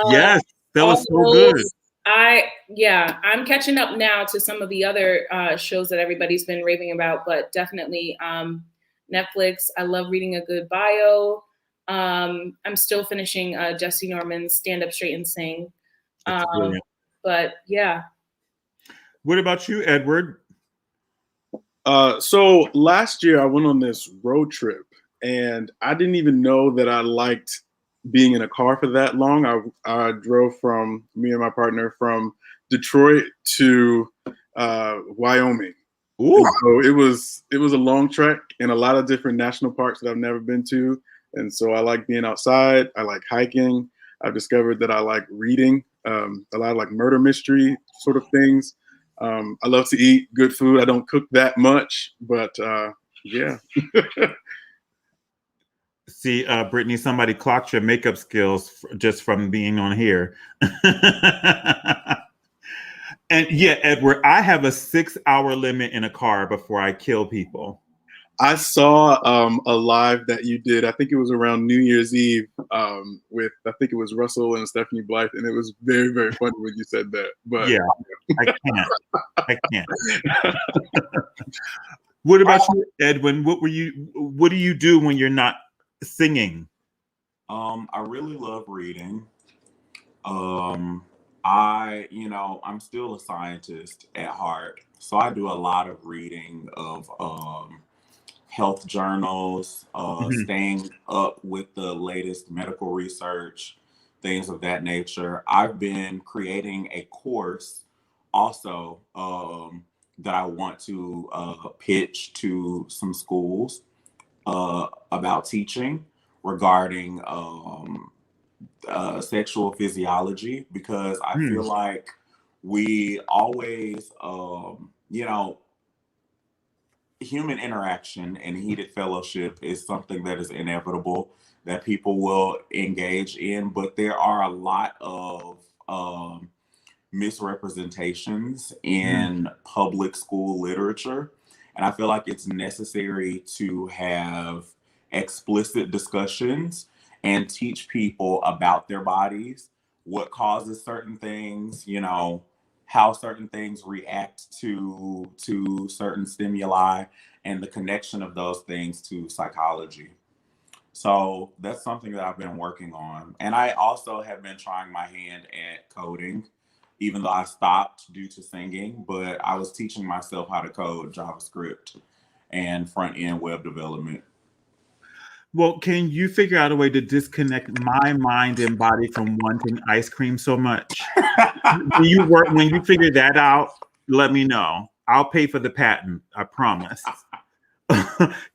Speaker 1: Yes, that
Speaker 2: All
Speaker 1: was so good.
Speaker 2: those. I'm catching up now to some of the other shows that everybody's been raving about, but definitely Netflix. I love reading a good bio. I'm still finishing Jesse Norman's Stand Up Straight and Sing.
Speaker 1: That's brilliant.
Speaker 2: But yeah.
Speaker 1: What about you, Edward?
Speaker 5: So last year I went on this road trip and I didn't even know that I liked being in a car for that long. I drove from me and my partner from Detroit to Wyoming.
Speaker 1: Ooh.
Speaker 5: And so it was a long trek in a lot of different national parks that I've never been to. And so I like being outside. I like hiking. I've discovered that I like reading a lot of like murder mystery sort of things. I love to eat good food. I don't cook that much, but yeah.
Speaker 1: See, Brittany, somebody clocked your makeup skills just from being on here. And yeah, Edward, I have a 6-hour limit in a car before I kill people.
Speaker 5: I saw a live that you did. I think it was around New Year's Eve with, I think it was Russell and Stephanie Blythe, and it was very, very funny when you said that. But
Speaker 1: yeah, I can't. What about you, Edwin? What do you do when you're not singing?
Speaker 6: I really love reading. I'm still a scientist at heart, so I do a lot of reading of health journals, staying up with the latest medical research, things of that nature. I've been creating a course also that I want to pitch to some schools about teaching regarding sexual physiology, because I feel like we always, human interaction and heated fellowship is something that is inevitable that people will engage in, but there are a lot of misrepresentations in public school literature. And I feel like it's necessary to have explicit discussions and teach people about their bodies, what causes certain things, how certain things react to certain stimuli, and the connection of those things to psychology. So that's something that I've been working on. And I also have been trying my hand at coding, even though I stopped due to singing, but I was teaching myself how to code JavaScript and front-end web development.
Speaker 1: Well, can you figure out a way to disconnect my mind and body from wanting ice cream so much? When you figure that out, let me know. I'll pay for the patent, I promise.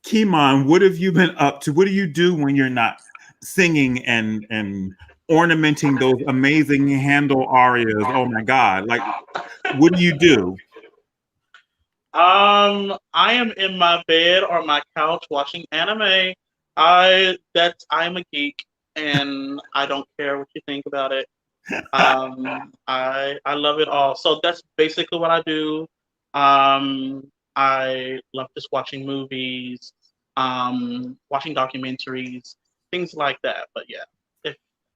Speaker 1: Kimon, what have you been up to? What do you do when you're not singing and ornamenting those amazing Handel arias? Oh my God. Like, what do you do?
Speaker 4: I am in my bed or my couch watching anime. I'm a geek and I don't care what you think about it. I love it all. So that's basically what I do. I love just watching movies, watching documentaries, things like that. But yeah,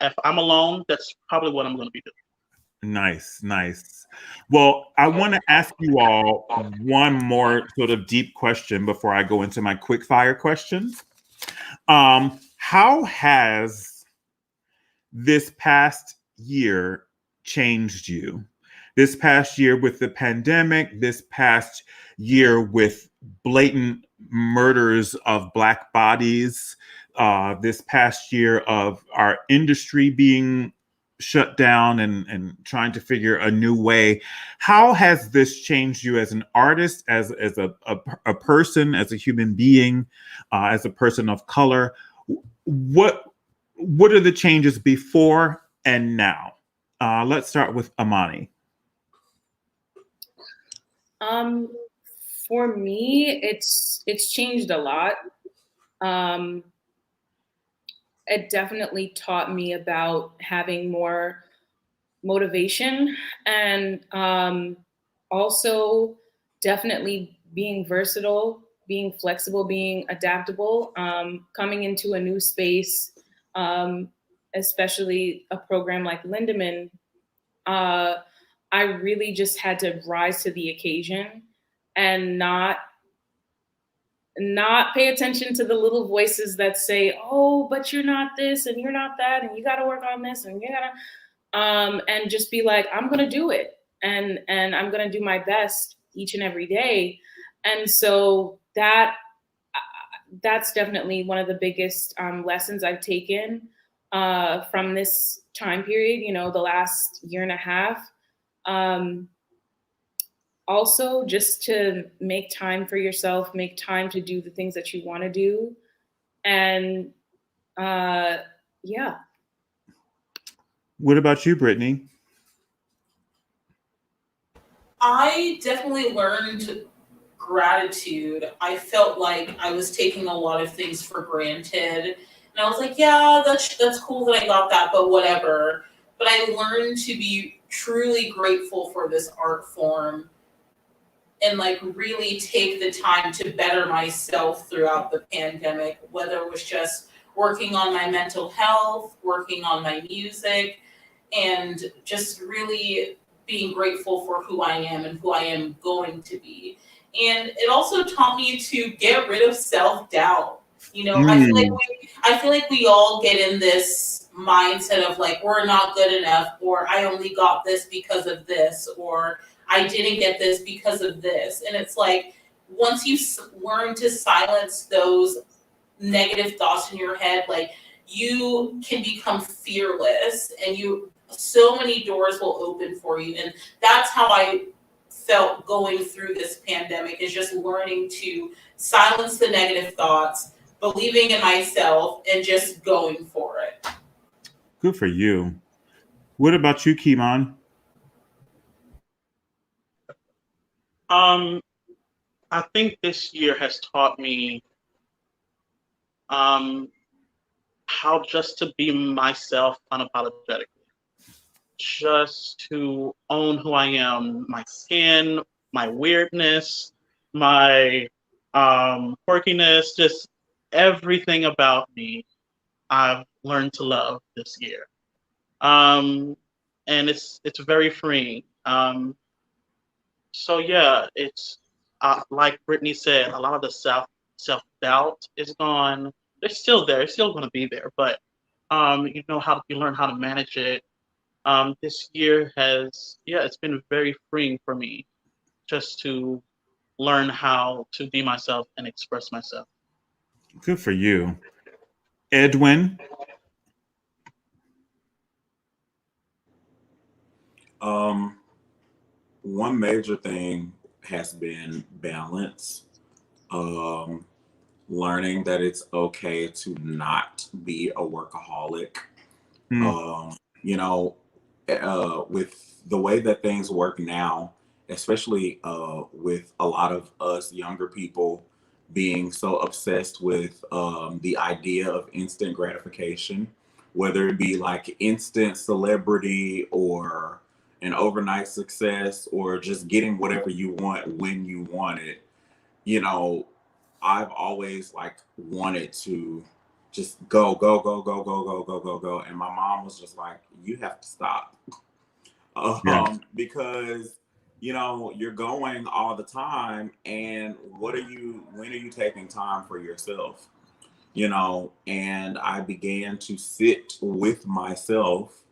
Speaker 4: if I'm alone, that's probably what I'm going to be doing.
Speaker 1: Nice, nice. Well, I want to ask you all one more sort of deep question before I go into my quick fire questions. How has this past year changed you? This past year with the pandemic, this past year with blatant murders of Black bodies, this past year of our industry being shut down and trying to figure a new way. How has this changed you as an artist, as a person, as a human being, as a person of color? What are the changes before and now? Let's start with Amani.
Speaker 2: For me, it's changed a lot. It definitely taught me about having more motivation and also definitely being versatile, being flexible, being adaptable, coming into a new space, especially a program like Lindemann. I really just had to rise to the occasion and not pay attention to the little voices that say, "Oh, but you're not this and you're not that and you got to work on this and you got to," and just be like, "I'm gonna do it and I'm gonna do my best each and every day." And so that's definitely one of the biggest lessons I've taken from this time period. You know, the last year and a half. Also, just to make time for yourself, make time to do the things that you want to do. And yeah.
Speaker 1: What about you, Brittany?
Speaker 3: I definitely learned gratitude. I felt like I was taking a lot of things for granted. And I was like, yeah, that's cool that I got that, but whatever. But I learned to be truly grateful for this art form and like really take the time to better myself throughout the pandemic, whether it was just working on my mental health, working on my music, and just really being grateful for who I am and who I am going to be. And it also taught me to get rid of self-doubt. You know, I feel like we all get in this mindset of like we're not good enough, or I only got this because of this, or I didn't get this because of this. And it's like once you learn to silence those negative thoughts in your head, like you can become fearless and so many doors will open for you. And that's how I felt going through this pandemic, is just learning to silence the negative thoughts, believing in myself, and just going for it.
Speaker 1: Good for you. What about you, Kimon?
Speaker 4: I think this year has taught me how just to be myself unapologetically. Just to own who I am, my skin, my weirdness, my quirkiness, just everything about me I've learned to love this year. And it's very freeing. So yeah, it's like Brittany said, a lot of the self-doubt is gone. It's still there, it's still gonna be there, but you learn how to manage it. This year it's been very freeing for me just to learn how to be myself and express myself.
Speaker 1: Good for you. Edwin?
Speaker 6: One major thing has been balance. Learning that it's okay to not be a workaholic. You know, with the way that things work now, especially with a lot of us younger people being so obsessed with the idea of instant gratification, whether it be like instant celebrity or an overnight success or just getting whatever you want when you want it. You know, I've always like wanted to just go, go, go, go, go, go, go, go, go. And my mom was just like, you have to stop. Because, you know, you're going all the time. And when are you taking time for yourself? You know, and I began to sit with myself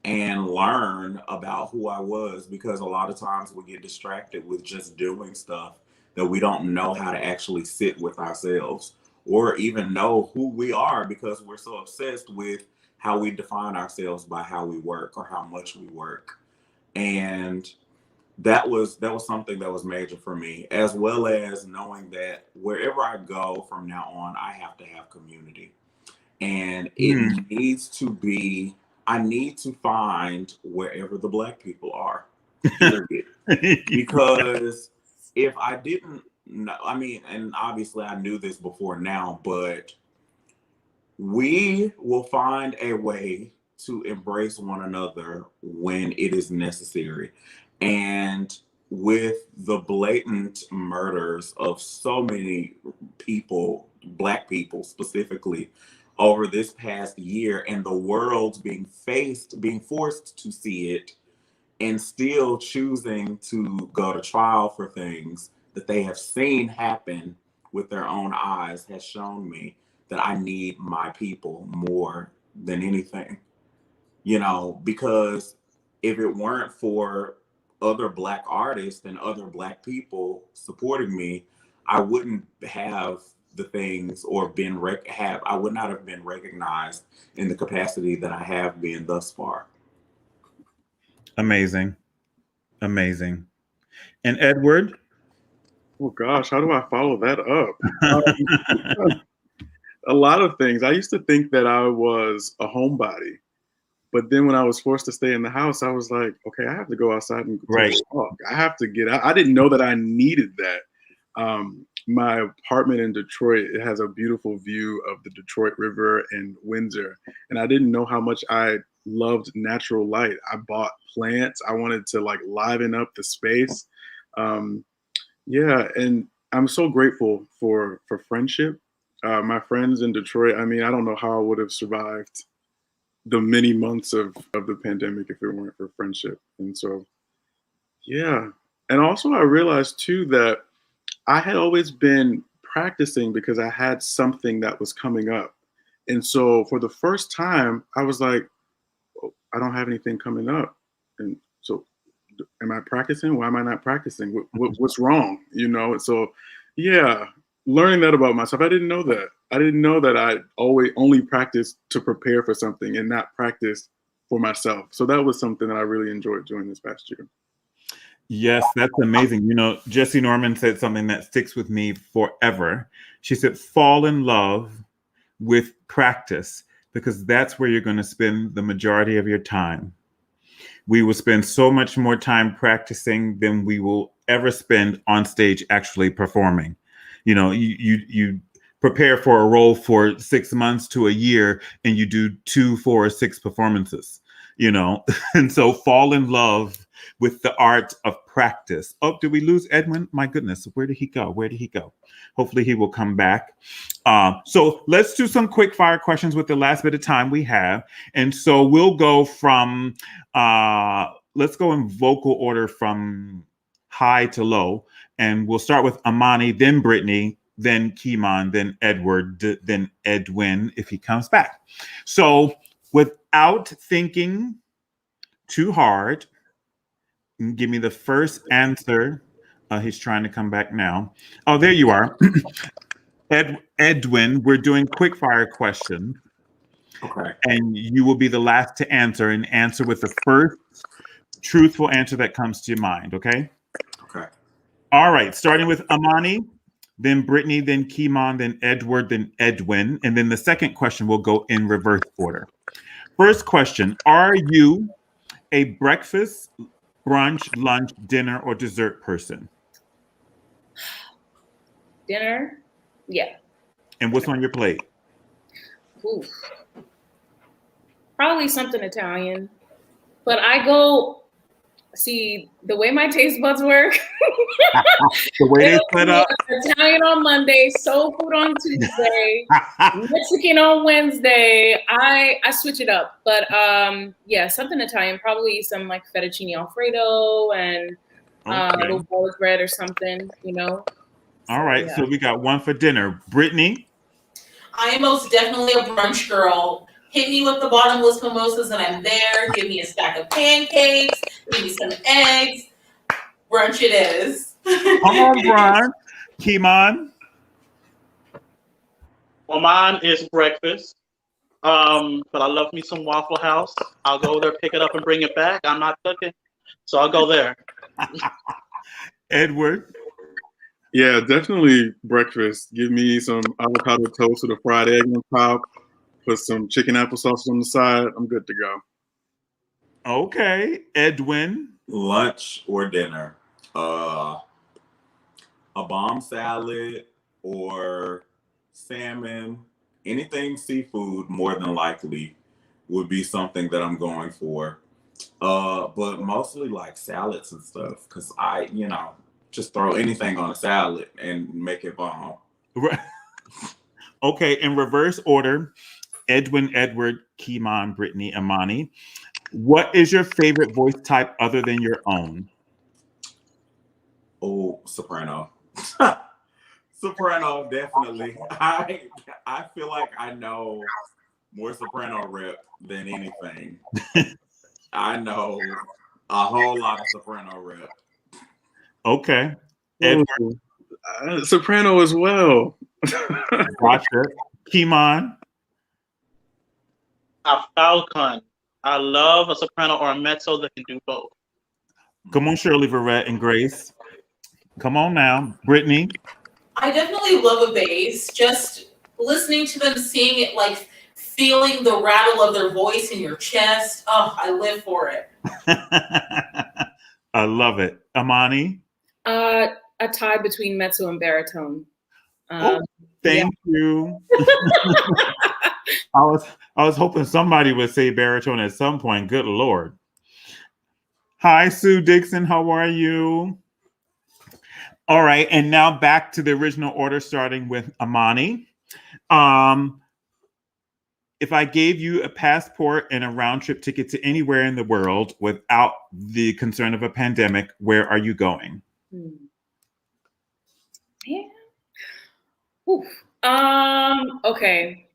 Speaker 6: and learn about who I was, because a lot of times we get distracted with just doing stuff that we don't know how to actually sit with ourselves or even know who we are, because we're so obsessed with how we define ourselves by how we work or how much we work. And that was something that was major for me, as well as knowing that wherever I go from now on, I have to have community. And it needs to be, I need to find wherever the Black people are, period. Because if I didn't know, I mean, and obviously I knew this before now, but we will find a way to embrace one another when it is necessary. And with the blatant murders of so many people, Black people specifically, over this past year, and the world being forced to see it, and still choosing to go to trial for things that they have seen happen with their own eyes, has shown me that I need my people more than anything. You know, because if it weren't for other Black artists and other Black people supporting me, I wouldn't have the things or I would not have been recognized in the capacity that I have been thus far.
Speaker 1: Amazing. Amazing. And Edward?
Speaker 5: Oh gosh, how do I follow that up? A lot of things. I used to think that I was a homebody, but then when I was forced to stay in the house, I was like, okay, I have to go outside and take a walk. I have to get out. I didn't know that I needed that. My apartment in Detroit, it has a beautiful view of the Detroit River and Windsor. And I didn't know how much I loved natural light. I bought plants. I wanted to like liven up the space. Yeah, and I'm so grateful for friendship. My friends in Detroit, I mean, I don't know how I would have survived the many months of the pandemic if it weren't for friendship. And so, yeah. And also I realized too that I had always been practicing because I had something that was coming up. And so for the first time, I was like, oh, I don't have anything coming up. And so am I practicing? Why am I not practicing? What's wrong? You know? So yeah, learning that about myself. I didn't know that. I didn't know that I always only practice to prepare for something and not practice for myself. So that was something that I really enjoyed doing this past year.
Speaker 1: Yes, that's amazing. You know, Jessie Norman said something that sticks with me forever. She said, fall in love with practice, because that's where you're going to spend the majority of your time. We will spend so much more time practicing than we will ever spend on stage actually performing. You know, you prepare for a role for 6 months to a year and you do 2, 4, or 6 performances, you know, and so fall in love with the art of practice. Oh, did we lose Edwin? My goodness, where did he go? Where did he go? Hopefully he will come back. So let's do some quick fire questions with the last bit of time we have. And so we'll go from, let's go in vocal order from high to low. And we'll start with Amani, then Brittany, then Kimon, then Edward, then Edwin, if he comes back. So without thinking too hard, give me the first answer. He's trying to come back now. Oh, there you are. Edwin, we're doing quick fire questions.
Speaker 6: Okay.
Speaker 1: And you will be the last to answer and answer with the first truthful answer that comes to your mind, okay?
Speaker 6: Okay.
Speaker 1: All right, starting with Amani, then Brittany, then Kimon, then Edward, then Edwin. And then the second question will go in reverse order. First question, are you a breakfast, brunch, lunch, dinner, or dessert person?
Speaker 2: Dinner? Yeah.
Speaker 1: And what's on your plate?
Speaker 2: Ooh. Probably something Italian. But I go, see, the way my taste buds work.
Speaker 1: The way they set up.
Speaker 2: Italian on Monday, soul food on Tuesday, Mexican on Wednesday. I switch it up. But yeah, something Italian. Probably some like fettuccine Alfredo and a little garlic bread or something, you know.
Speaker 1: All right,
Speaker 2: yeah.
Speaker 1: So we got one for dinner. Brittany?
Speaker 3: I am most definitely a brunch girl. Hit me with the bottomless mimosas and I'm there. Give me a stack of pancakes. Give me some eggs. Brunch it is.
Speaker 1: Come on, Brian. Kimon?
Speaker 4: Well, mine is breakfast. But I love me some Waffle House. I'll go there, pick it up, and bring it back. I'm not cooking, so I'll go there.
Speaker 1: Edward?
Speaker 5: Yeah, definitely breakfast. Give me some avocado toast with a fried egg on top. Put some chicken applesauce on the side. I'm good to go.
Speaker 1: Okay. Edwin?
Speaker 6: Lunch or dinner? A bomb salad or salmon, anything seafood more than likely would be something that I'm going for. But mostly like salads and stuff, because I, just throw anything on a salad and make it bomb.
Speaker 1: Right. Okay, in reverse order, Edwin, Edward, Kimon, Brittany, Amani. What is your favorite voice type other than your own?
Speaker 6: Oh, soprano. Soprano, definitely. I feel like I know more soprano rep than anything. I know a whole lot of soprano rep.
Speaker 1: Okay.
Speaker 5: Edward. Soprano as well.
Speaker 1: Gotcha. Kimon?
Speaker 4: A falcon. I love a soprano or a mezzo that can do both.
Speaker 1: Come on, Shirley, Verrett, and Grace. Come on now. Brittany?
Speaker 3: I definitely love a bass. Just listening to them, seeing it, like feeling the rattle of their voice in your chest. Oh, I live for it.
Speaker 1: I love it. Amani?
Speaker 2: A tie between mezzo and baritone.
Speaker 1: Thank you. I was hoping somebody would say baritone at some point. Good Lord. Hi, Sue Dixon. How are you? All right, and now back to the original order, starting with Amani. If I gave you a passport and a round trip ticket to anywhere in the world without the concern of a pandemic, where are you going?
Speaker 2: Yeah. Oof. Okay.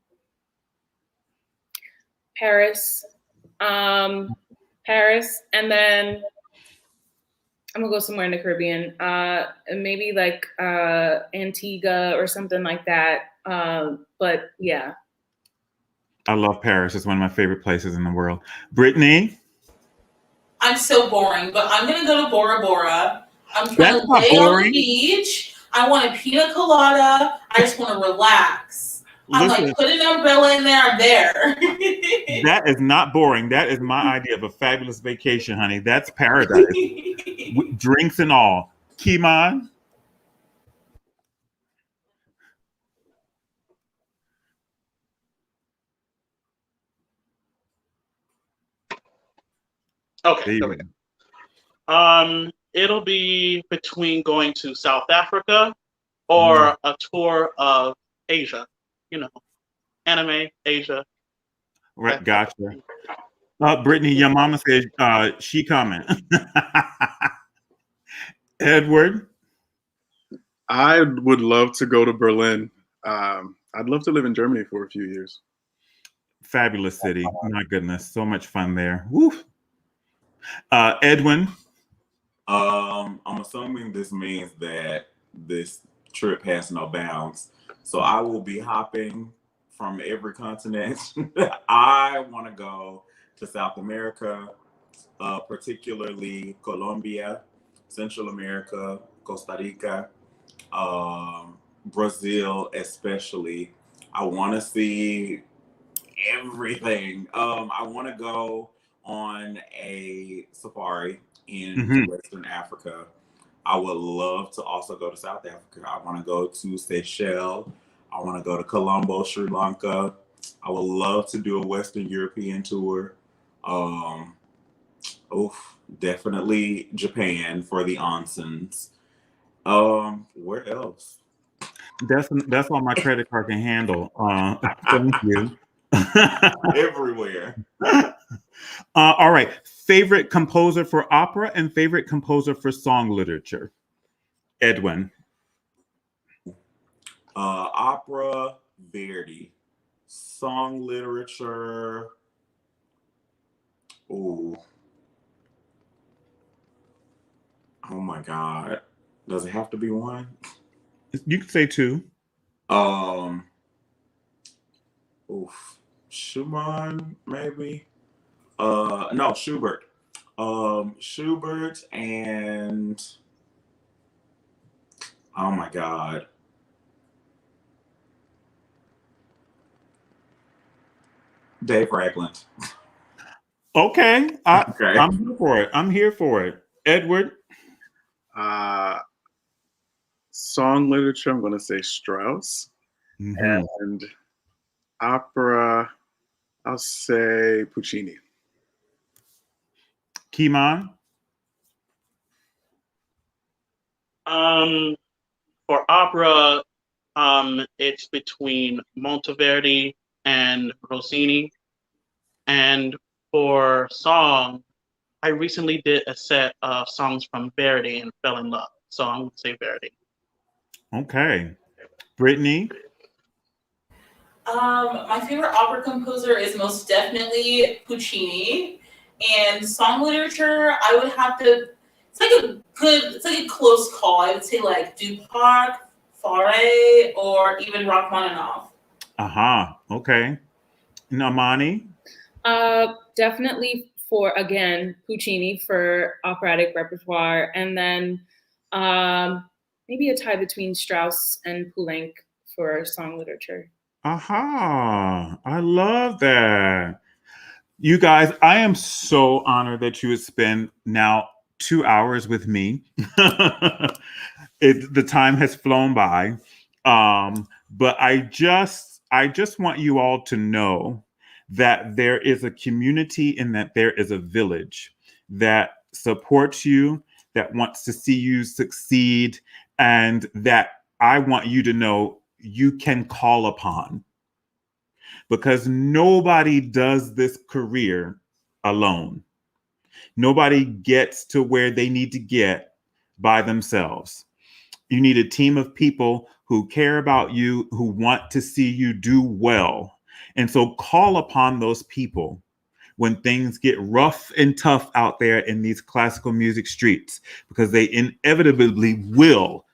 Speaker 2: Paris. Paris, and then I'm gonna go somewhere in the Caribbean. Maybe like Antigua or something like that. But yeah.
Speaker 1: I love Paris. It's one of my favorite places in the world. Brittany?
Speaker 3: I'm so boring, but I'm gonna go to Bora Bora. I'm trying to lay on the beach. I want a pina colada. I just want to relax. I'm like, put an umbrella in there. I'm there.
Speaker 1: That is not boring. That is my idea of a fabulous vacation, honey. That's paradise. Drinks and all. Kimon?
Speaker 4: Okay. It'll be between going to South Africa or a tour of Asia. Anime, Asia.
Speaker 1: Right, gotcha. Brittany, your mama says she coming. Edward?
Speaker 5: I would love to go to Berlin. I'd love to live in Germany for a few years.
Speaker 1: Fabulous city. My goodness, so much fun there. Woo. Edwin?
Speaker 6: I'm assuming this means that this trip has no bounds. So I will be hopping from every continent. I want to go to South America, particularly Colombia, Central America, Costa Rica, Brazil, especially. I want to see everything. I want to go on a safari in Western Africa. I would love to also go to South Africa. I want to go to Seychelles. I want to go to Colombo, Sri Lanka. I would love to do a Western European tour. Definitely Japan for the onsens. Where else?
Speaker 1: That's all my credit card can handle. Thank you.
Speaker 6: Everywhere.
Speaker 1: All right. Favorite composer for opera and favorite composer for song literature? Edwin.
Speaker 6: Opera, Verdi. Song literature. Oh my God. Does it have to be one?
Speaker 1: You could say two.
Speaker 6: Schumann, maybe. No, Schubert. Schubert and oh my God. Dave Ragland.
Speaker 1: Okay.
Speaker 6: Okay.
Speaker 1: I'm here for it. I'm here for it. Edward.
Speaker 5: Song literature, I'm going to say Strauss. And opera, I'll say Puccini.
Speaker 1: Kimon.
Speaker 4: For opera, it's between Monteverdi and Rossini. And for song, I recently did a set of songs from Verdi and fell in love. So I'm going to say Verdi.
Speaker 1: Okay. Brittany.
Speaker 3: My favorite opera composer is most definitely Puccini. And song literature, I would have to, it's like a close call. I would say like Dupac, Fauré, or even Rachmaninoff.
Speaker 1: Okay. And Amani?
Speaker 2: Definitely for, again, Puccini for operatic repertoire. And then maybe a tie between Strauss and Poulenc for song literature.
Speaker 1: I love that. You guys, I am so honored that you would spend now 2 hours with me. The time has flown by. But I just want you all to know that there is a community and that there is a village that supports you, that wants to see you succeed, and that I want you to know you can call upon. Because nobody does this career alone. Nobody gets to where they need to get by themselves. You need a team of people who care about you, who want to see you do well. And so call upon those people when things get rough and tough out there in these classical music streets, because they inevitably will.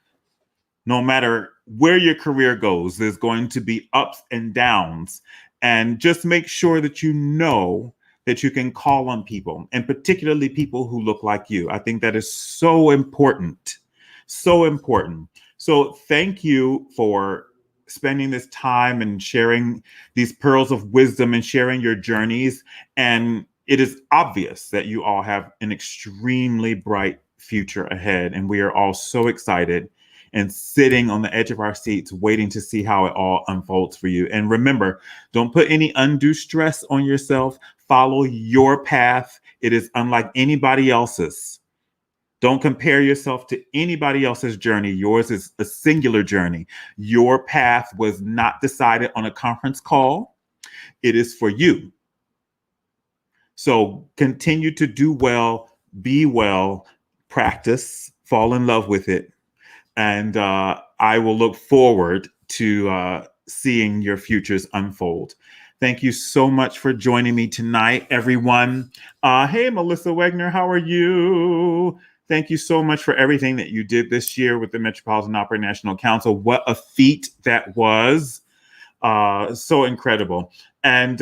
Speaker 1: No matter where your career goes, there's going to be ups and downs. And just make sure that you know that you can call on people, and particularly people who look like you. I think that is so important. So important. So thank you for spending this time and sharing these pearls of wisdom and sharing your journeys. And it is obvious that you all have an extremely bright future ahead. And we are all so excited and sitting on the edge of our seats, waiting to see how it all unfolds for you. And remember, don't put any undue stress on yourself. Follow your path. It is unlike anybody else's. Don't compare yourself to anybody else's journey. Yours is a singular journey. Your path was not decided on a conference call. It is for you. So continue to do well, be well, practice, fall in love with it. And I will look forward to seeing your futures unfold. Thank you so much for joining me tonight, everyone. Hey, Melissa Wegner, how are you? thank you so much for everything that you did this year with the Metropolitan Opera National Council. What a feat that was. So incredible. And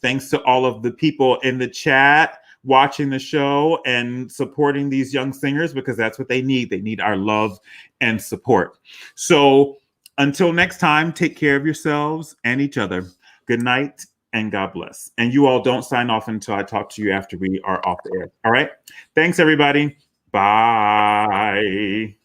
Speaker 1: thanks to all of the people in the chat watching the show and supporting these young singers, because that's what they need. They need our love and support. So until next time, take care of yourselves and each other. Good night and God bless. And you all don't sign off until I talk to you after we are off the air. All right. Thanks, everybody. Bye.